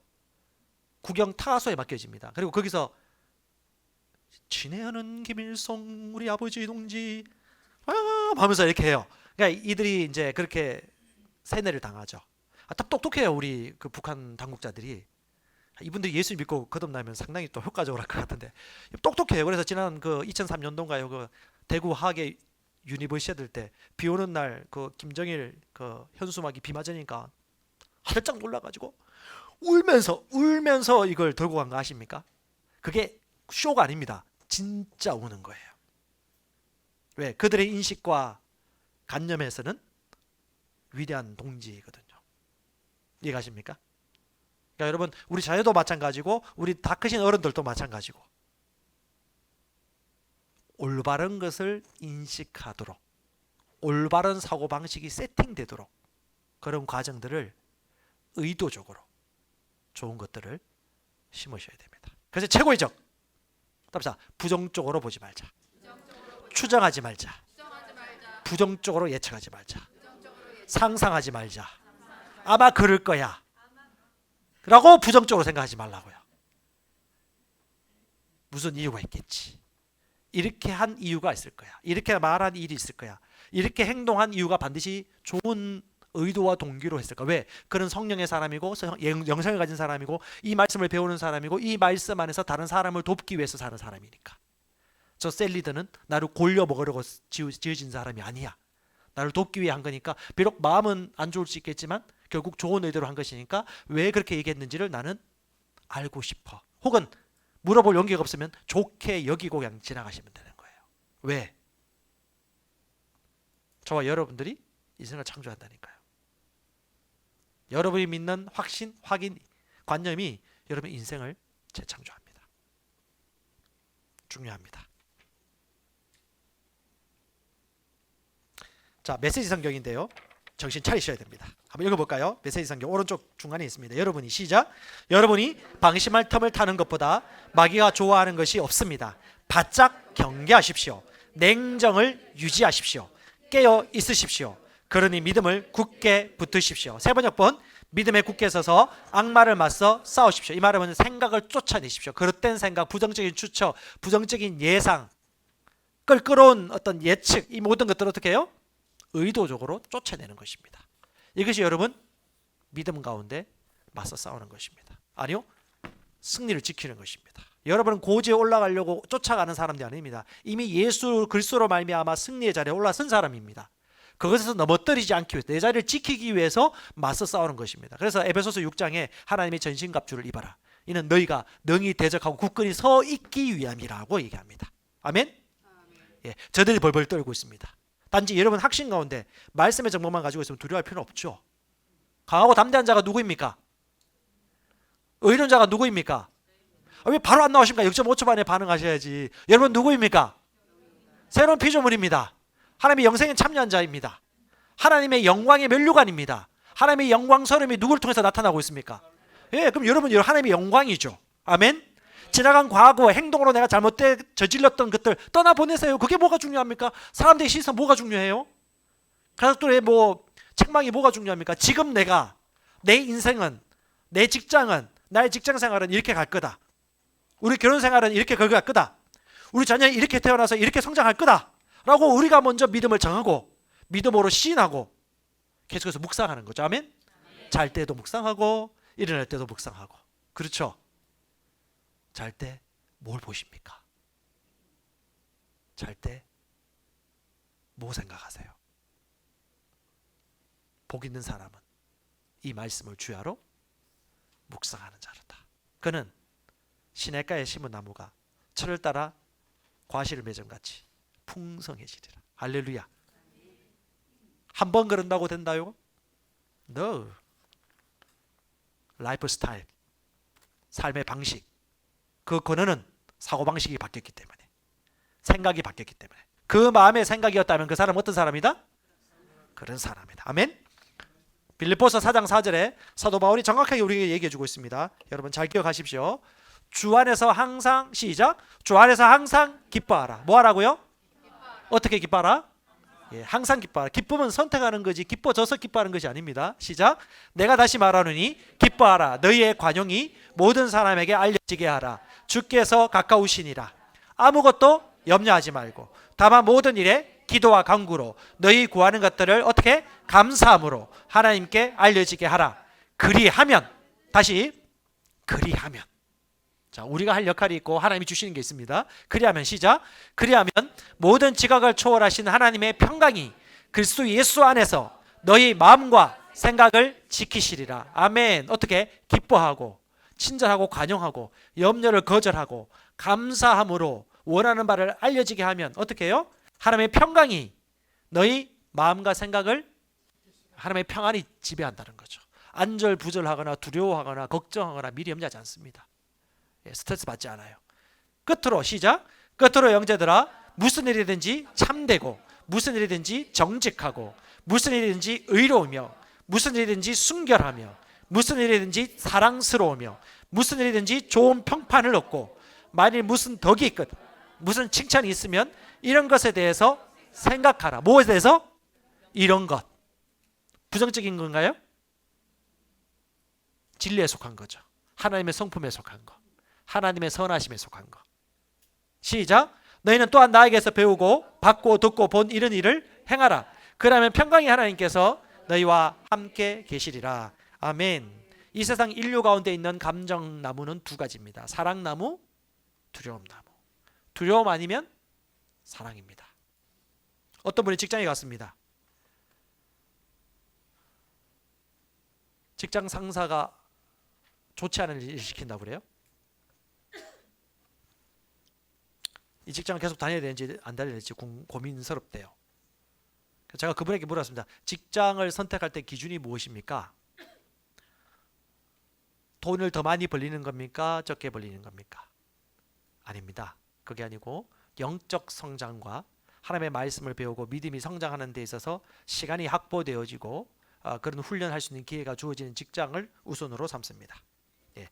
국영 타가소에 맡겨집니다. 그리고 거기서 친애하는 김일성 우리 아버지 동지 하면서 이렇게 해요. 그러니까 이들이 이제 그렇게 세뇌를 당하죠. 똑똑해요. 우리 그 북한 당국자들이. 이분들이 예수 믿고 거듭나면 상당히 또 효과적으로 할 것 같은데 똑똑해요. 그래서 지난 그 2003년도인가요? 그 대구 하계 유니버시아들 때 비 오는 날 그 김정일 그 현수막이 비 맞으니까 활짝 놀라가지고 울면서 이걸 들고 간 거 아십니까? 그게 쇼가 아닙니다. 진짜 우는 거예요. 왜? 그들의 인식과 관념에서는 위대한 동지거든요. 이해가십니까? 그러니까 여러분, 우리 자녀도 마찬가지고 우리 다 크신 어른들도 마찬가지고 올바른 것을 인식하도록, 올바른 사고방식이 세팅되도록 그런 과정들을 의도적으로 좋은 것들을 심으셔야 됩니다. 그래서 최고의 적, 답사, 부정적으로 보지 말자, 추정하지 말자, 부정적으로 예측하지 말자, 상상하지 말자, 아마 그럴 거야 라고 부정적으로 생각하지 말라고요. 무슨 이유가 있겠지, 이렇게 한 이유가 있을 거야, 이렇게 말한 일이 있을 거야, 이렇게 행동한 이유가 반드시 좋은 의도와 동기로 했을까? 왜? 그는 성령의 사람이고 영성을 가진 사람이고 이 말씀을 배우는 사람이고 이 말씀 안에서 다른 사람을 돕기 위해서 사는 사람이니까. 저 셀리드는 나를 골려 먹으려고 지어진 사람이 아니야. 나를 돕기 위해 한 거니까 비록 마음은 안 좋을 수 있겠지만 결국 좋은 의도로 한 것이니까 왜 그렇게 얘기했는지를 나는 알고 싶어. 혹은 물어볼 용기가 없으면 좋게 여기고 그냥 지나가시면 되는 거예요. 왜? 저와 여러분들이 인생을 창조한다니까요. 여러분이 믿는 확신, 확인, 관념이 여러분 인생을 재창조합니다. 중요합니다. 자, 메시지 성경인데요. 정신 차리셔야 됩니다. 한번 읽어볼까요? 메시지 성경 오른쪽 중간에 있습니다. 여러분이 시작. 여러분이 방심할 틈을 타는 것보다 마귀가 좋아하는 것이 없습니다. 바짝 경계하십시오. 냉정을 유지하십시오. 깨어 있으십시오. 그러니 믿음을 굳게 붙으십시오. 세 번역 믿음에 굳게 서서 악마를 맞서 싸우십시오. 이 말은 생각을 쫓아내십시오. 그릇된 생각, 부정적인 추측, 부정적인 예상, 끌끄러운 어떤 예측, 이 모든 것들을 어떻게 해요? 의도적으로 쫓아내는 것입니다. 이것이 여러분 믿음 가운데 맞서 싸우는 것입니다. 아니요, 승리를 지키는 것입니다. 여러분은 고지에 올라가려고 쫓아가는 사람들이 아닙니다. 이미 예수 그리스도로 말미암아 승리의 자리에 올라선 사람입니다. 그것에서 넘어뜨리지 않기 위해서, 내 자리를 지키기 위해서 맞서 싸우는 것입니다. 그래서 에베소서 6장에 하나님의 전신갑주를 입어라. 이는 너희가 능히 대적하고 굳건히 서 있기 위함이라고 얘기합니다. 아멘? 예, 저들이 벌벌 떨고 있습니다. 단지 여러분 확신 가운데 말씀의 정보만 가지고 있으면 두려워할 필요는 없죠. 강하고 담대한 자가 누구입니까? 의론자가 누구입니까? 왜 바로 안 나오십니까? 0.5초 만에 반응하셔야지. 여러분 누구입니까? 새로운 피조물입니다. 하나님의 영생에 참여한 자입니다. 하나님의 영광의 면류관입니다. 하나님의 영광스러움이 누구를 통해서 나타나고 있습니까? 예, 그럼 여러분 하나님의 영광이죠. 아멘? 지나간 과거 행동으로 내가 잘못돼 저질렀던 것들 떠나보내세요. 그게 뭐가 중요합니까? 사람들의 시선 뭐가 중요해요? 가족들의 책망이 뭐가 중요합니까? 지금 내 인생은, 내 직장은, 나의 직장 생활은 이렇게 갈 거다. 우리 결혼 생활은 이렇게 갈 거다. 우리 자녀는 이렇게 태어나서 이렇게 성장할 거다 라고 우리가 먼저 믿음을 정하고 믿음으로 시인하고 계속해서 묵상하는 거죠. 아멘? 잘 때도 묵상하고 일어날 때도 묵상하고. 그렇죠? 잘 때 뭘 보십니까? 잘 때 뭐 생각하세요? 복 있는 사람은 이 말씀을 주야로 묵상하는 자로다. 그는 시냇가에 심은 나무가 철을 따라 과실을 맺음같이 풍성해지리라. 할렐루야. 한 번 그런다고 된다요? No. 라이프 스타일, 삶의 방식, 그 근원은 사고방식이 바뀌었기 때문에, 생각이 바뀌었기 때문에. 그 마음의 생각이었다면 그 사람은 어떤 사람이다? 그런 사람이다. 아멘. 빌립보서 4장 4절에 사도 바울이 정확하게 우리에게 얘기해 주고 있습니다. 여러분 잘 기억하십시오. 주 안에서 항상, 시작, 주 안에서 항상 기뻐하라. 뭐 하라고요? 어떻게 기뻐하라? 예, 항상 기뻐하라. 기쁨은 선택하는 거지 기뻐져서 기뻐하는 것이 아닙니다. 시작. 내가 다시 말하노니 기뻐하라. 너희의 관용이 모든 사람에게 알려지게 하라. 주께서 가까우시니라. 아무것도 염려하지 말고 다만 모든 일에 기도와 간구로 너희 구하는 것들을 어떻게? 감사함으로 하나님께 알려지게 하라. 그리하면, 다시 그리하면, 자, 우리가 할 역할이 있고 하나님이 주시는 게 있습니다. 그리하면, 시작. 그리하면 모든 지각을 초월하신 하나님의 평강이 그리스도 예수 안에서 너희 마음과 생각을 지키시리라. 아멘. 어떻게? 기뻐하고 친절하고 관용하고 염려를 거절하고 감사함으로 원하는 바를 알려지게 하면 어떻게 해요? 하나님의 평강이 너희 마음과 생각을, 하나님의 평안이 지배한다는 거죠. 안절부절하거나 두려워하거나 걱정하거나 미리 염려하지 않습니다. 스트레스 받지 않아요. 끝으로 시작. 끝으로 형제들아, 무슨 일이든지 참되고 무슨 일이든지 정직하고 무슨 일이든지 의로우며 무슨 일이든지 순결하며 무슨 일이든지 사랑스러우며 무슨 일이든지 좋은 평판을 얻고 만일 무슨 덕이 있거든 무슨 칭찬이 있으면 이런 것에 대해서 생각하라. 무엇에 대해서? 이런 것. 부정적인 건가요? 진리에 속한 거죠. 하나님의 성품에 속한 거. 하나님의 선하심에 속한 거. 시작. 너희는 또한 나에게서 배우고 받고 듣고 본 이런 일을 행하라. 그러면 평강의 하나님께서 너희와 함께 계시리라. 아멘. 이 세상 인류 가운데 있는 감정나무는 두 가지입니다. 사랑나무, 두려움나무. 두려움 아니면 사랑입니다. 어떤 분이 직장에 갔습니다. 직장 상사가 좋지 않은 일을 시킨다고 그래요? 이 직장을 계속 다녀야 되는지 안 다녀야 될지 고민스럽대요. 제가 그분에게 물었습니다. 직장을 선택할 때 기준이 무엇입니까? 돈을 더 많이 벌리는 겁니까? 적게 벌리는 겁니까? 아닙니다. 그게 아니고 영적 성장과 하나님의 말씀을 배우고 믿음이 성장하는 데 있어서 시간이 확보되어지고 그런 훈련할 수 있는 기회가 주어지는 직장을 우선으로 삼습니다. 예.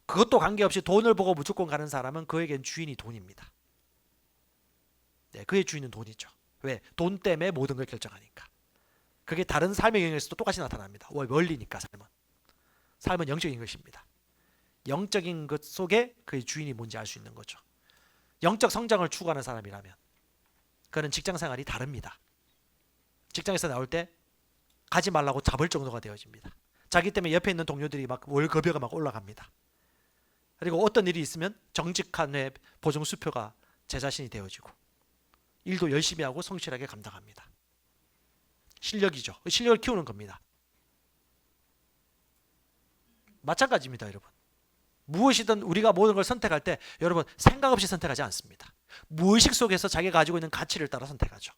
그것도 관계없이 돈을 보고 무조건 가는 사람은 그에겐 주인이 돈입니다. 네, 그의 주인은 돈이죠. 왜? 돈 때문에 모든 걸 결정하니까. 그게 다른 삶의 영역에서도 똑같이 나타납니다. 원리니까 삶은 영적인 것입니다. 영적인 것 속에 그의 주인이 뭔지 알 수 있는 거죠. 영적 성장을 추구하는 사람이라면 그는 직장 생활이 다릅니다. 직장에서 나올 때 가지 말라고 잡을 정도가 되어집니다. 자기 때문에 옆에 있는 동료들이 막 월급여가 막 올라갑니다. 그리고 어떤 일이 있으면 정직한 회 보정수표가 제 자신이 되어지고 일도 열심히 하고 성실하게 감당합니다. 실력이죠. 실력을 키우는 겁니다. 마찬가지입니다, 여러분. 무엇이든 우리가 모든 걸 선택할 때 여러분 생각 없이 선택하지 않습니다. 무의식 속에서 자기가 가지고 있는 가치를 따라 선택하죠.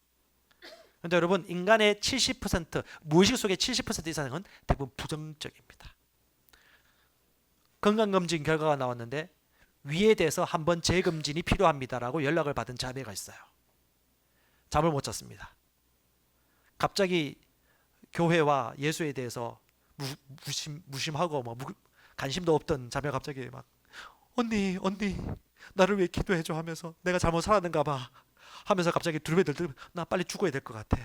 그런데 여러분 인간의 70% 무의식 속의 70% 이상은 대부분 부정적입니다. 건강검진 결과가 나왔는데 위에 대해서 한번 재검진이 필요합니다라고 연락을 받은 자매가 있어요. 잠을 못 잤습니다. 갑자기 교회와 예수에 대해서 무심하고 뭐 관심도 없던 자매가 갑자기 막 언니 나를 왜 기도해줘 하면서 내가 잘못 살았는가 봐 하면서 갑자기 두루베들들 나 빨리 죽어야 될 것 같아.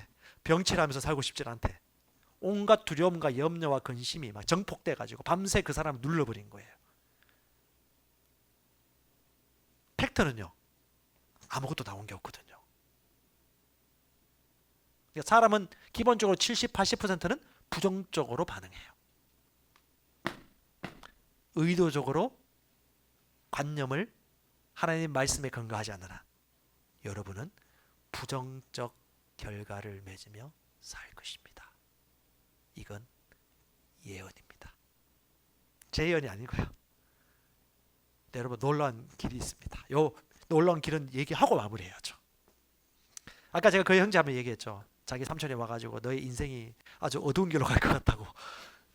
병치하면서 살고 싶질 않대. 온갖 두려움과 염려와 근심이 막 정폭돼 가지고 밤새 그 사람을 눌러버린 거예요. 팩트는요 아무것도 나온 게 없거든요. 그러니까 사람은 기본적으로 70, 80%는 부정적으로 반응해요. 의도적으로 관념을 하나님 말씀에 근거하지 않는 한 여러분은 부정적 결과를 맺으며 살 것입니다. 이건 예언입니다. 제 예언이 아니고요. 네, 여러분 놀라운 길이 있습니다. 요 놀라운 길은 얘기하고 마무리해야죠. 아까 제가 그 형제 한번 얘기했죠. 자기 삼촌이 와가지고 너의 인생이 아주 어두운 길로 갈 것 같다고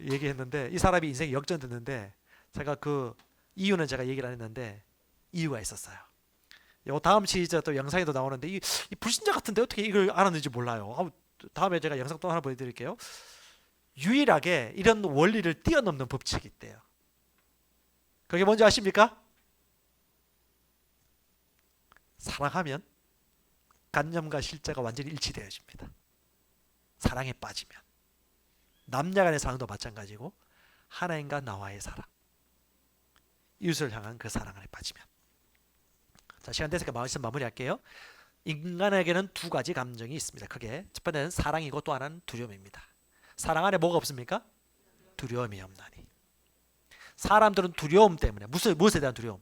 얘기했는데 이 사람이 인생이 역전됐는데 제가 그 이유는 제가 얘기를 안 했는데 이유가 있었어요. 요 다음 시즌 또 영상에도 나오는데 이 불신자 같은데 어떻게 이걸 알았는지 몰라요. 다음에 제가 영상 또 하나 보여드릴게요. 유일하게 이런 원리를 뛰어넘는 법칙이 있대요. 그게 뭔지 아십니까? 사랑하면 관념과 실제가 완전히 일치되어집니다. 사랑에 빠지면 남녀 간의 사랑도 마찬가지고 하나님과 나와의 사랑, 이웃을 향한 그 사랑 안에 빠지면. 자, 시간 됐으니까 말씀 마무리할게요. 인간에게는 두 가지 감정이 있습니다. 크게 첫 번째는 사랑이고 또 하나는 두려움입니다. 사랑 안에 뭐가 없습니까? 두려움이 없나니. 사람들은 두려움 때문에 무엇에 대한 두려움?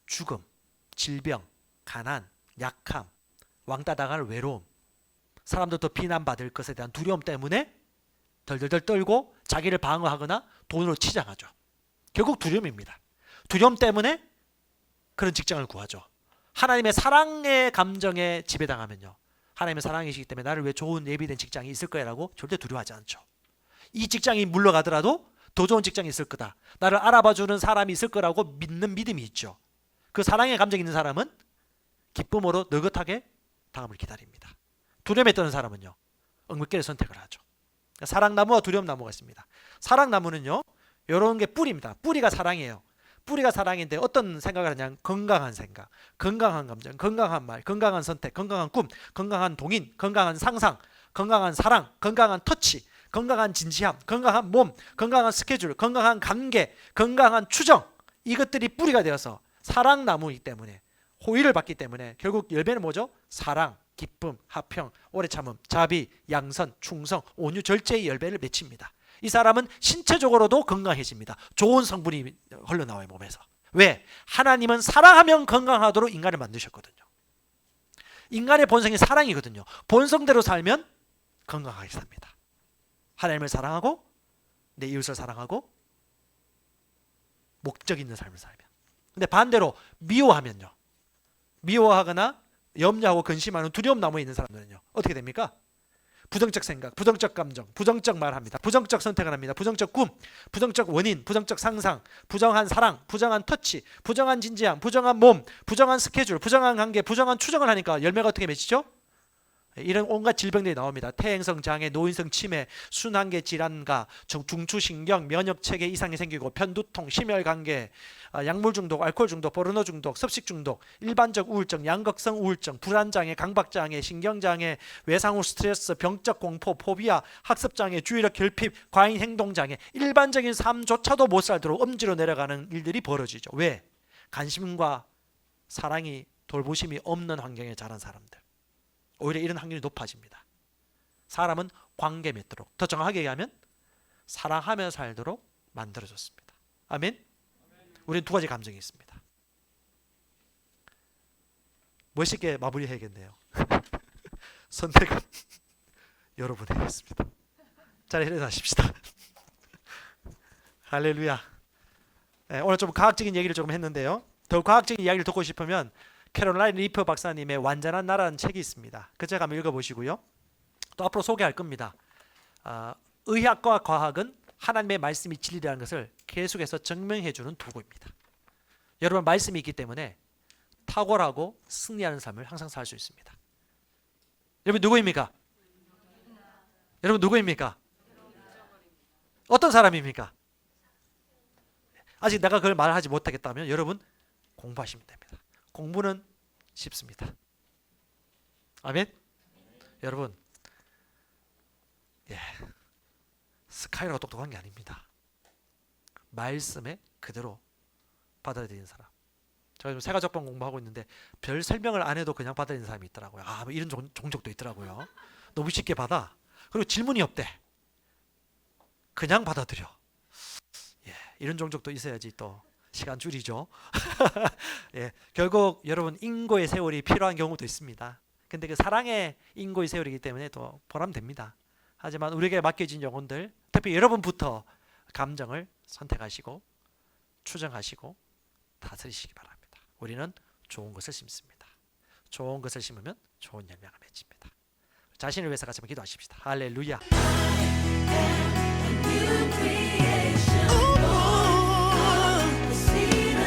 죽음, 질병, 가난, 약함, 왕따 당할 외로움, 사람들도 비난받을 것에 대한 두려움 때문에 덜덜덜 떨고 자기를 방어하거나 돈으로 치장하죠. 결국 두려움입니다. 두려움 때문에 그런 직장을 구하죠. 하나님의 사랑의 감정에 지배당하면요, 하나님의 사랑이시기 때문에 나를 왜 좋은 예비된 직장이 있을 거야라고 절대 두려워하지 않죠. 이 직장이 물러가더라도 더 좋은 직장이 있을 거다, 나를 알아봐주는 사람이 있을 거라고 믿는 믿음이 있죠. 그 사랑의 감정이 있는 사람은 기쁨으로 느긋하게 다음을 기다립니다. 두려움에 떠는 사람은요, 엉겁게 선택을 하죠. 사랑나무와 두려움나무가 있습니다. 사랑나무는요, 이런 게 뿌리입니다. 뿌리가 사랑이에요. 뿌리가 사랑인데 어떤 생각을 하냐면 건강한 생각, 건강한 감정, 건강한 말, 건강한 선택, 건강한 꿈, 건강한 동인, 건강한 상상, 건강한 사랑, 건강한 터치, 건강한 진지함, 건강한 몸, 건강한 스케줄, 건강한 관계, 건강한 추정, 이것들이 뿌리가 되어서 사랑나무이기 때문에, 호의를 받기 때문에 결국 열매는 뭐죠? 사랑, 기쁨, 화평, 오래 참음, 자비, 양선, 충성, 온유, 절제의 열매를 맺힙니다. 이 사람은 신체적으로도 건강해집니다. 좋은 성분이 흘러나와요, 몸에서. 왜? 하나님은 사랑하면 건강하도록 인간을 만드셨거든요. 인간의 본성이 사랑이거든요. 본성대로 살면 건강하게 삽니다. 하나님을 사랑하고 내 이웃을 사랑하고 목적 있는 삶을 살면. 근데 반대로 미워하면요, 미워하거나 염려하고 근심하는 두려움나무에 있는 사람들은요, 어떻게 됩니까? 부정적 생각, 부정적 감정, 부정적 말합니다. 부정적 선택을 합니다. 부정적 꿈, 부정적 원인, 부정적 상상, 부정한 사랑, 부정한 터치, 부정한 진지함, 부정한 몸, 부정한 스케줄, 부정한 관계, 부정한 추정을 하니까 열매가 어떻게 맺히죠? 이런 온갖 질병들이 나옵니다. 퇴행성 장애, 노인성 치매, 순환계 질환과 중추신경, 면역체계 이상이 생기고 편두통, 심혈관계, 약물 중독, 알코올 중독, 포르노 중독, 섭식 중독, 일반적 우울증, 양극성 우울증, 불안장애, 강박장애, 신경장애, 외상후 스트레스, 병적 공포, 포비아, 학습장애, 주의력 결핍, 과잉 행동장애, 일반적인 삶조차도 못 살도록 엄지로 내려가는 일들이 벌어지죠. 왜? 관심과 사랑이, 돌보심이 없는 환경에 자란 사람들, 오히려 이런 확률이 높아집니다. 사람은 관계 맺도록, 더 정확하게 얘기하면 사랑하며 살도록 만들어졌습니다. 아멘? 우리는 두 가지 감정이 있습니다. 멋있게 마무리해야겠네요. 선택은 여러분이 했습니다. 잘 일어나십시다. 할렐루야. 네, 오늘 좀 과학적인 얘기를 조금 했는데요, 더 과학적인 이야기를 듣고 싶으면 캐롤라인 리퍼 박사님의 완전한 나라는 책이 있습니다. 그 책 한번 읽어보시고요. 또 앞으로 소개할 겁니다. 의학과 과학은 하나님의 말씀이 진리라는 것을 계속해서 증명해주는 도구입니다. 여러분, 말씀이 있기 때문에 탁월하고 승리하는 삶을 항상 살 수 있습니다. 여러분 누구입니까? 여러분 누구입니까? 어떤 사람입니까? 아직 내가 그걸 말하지 못하겠다면 여러분 공부하시면 됩니다. 공부는 쉽습니다. 아멘. 여러분, 스카이라고 똑똑한 게 아닙니다. 말씀에 그대로 받아들이는 사람. 제가 지금 세가족방 공부하고 있는데 별 설명을 안 해도 그냥 받아들이는 사람이 있더라고요. 뭐 이런 종족도 있더라고요. 너무 쉽게 받아. 그리고 질문이 없대. 그냥 받아들여. 이런 종족도 있어야지 또 시간 줄이죠. 결국 여러분 인고의 세월이 필요한 경우도 있습니다. 근데 그 사랑의 인고의 세월이기 때문에 또 보람됩니다. 하지만 우리에게 맡겨진 영혼들, 특히 여러분부터 감정을 선택하시고 추정하시고 다스리시기 바랍니다. 우리는 좋은 것을 심습니다. 좋은 것을 심으면 좋은 열매가 맺힙니다. 자신을 위해서 같이 한번 기도하십시다. 할렐루야.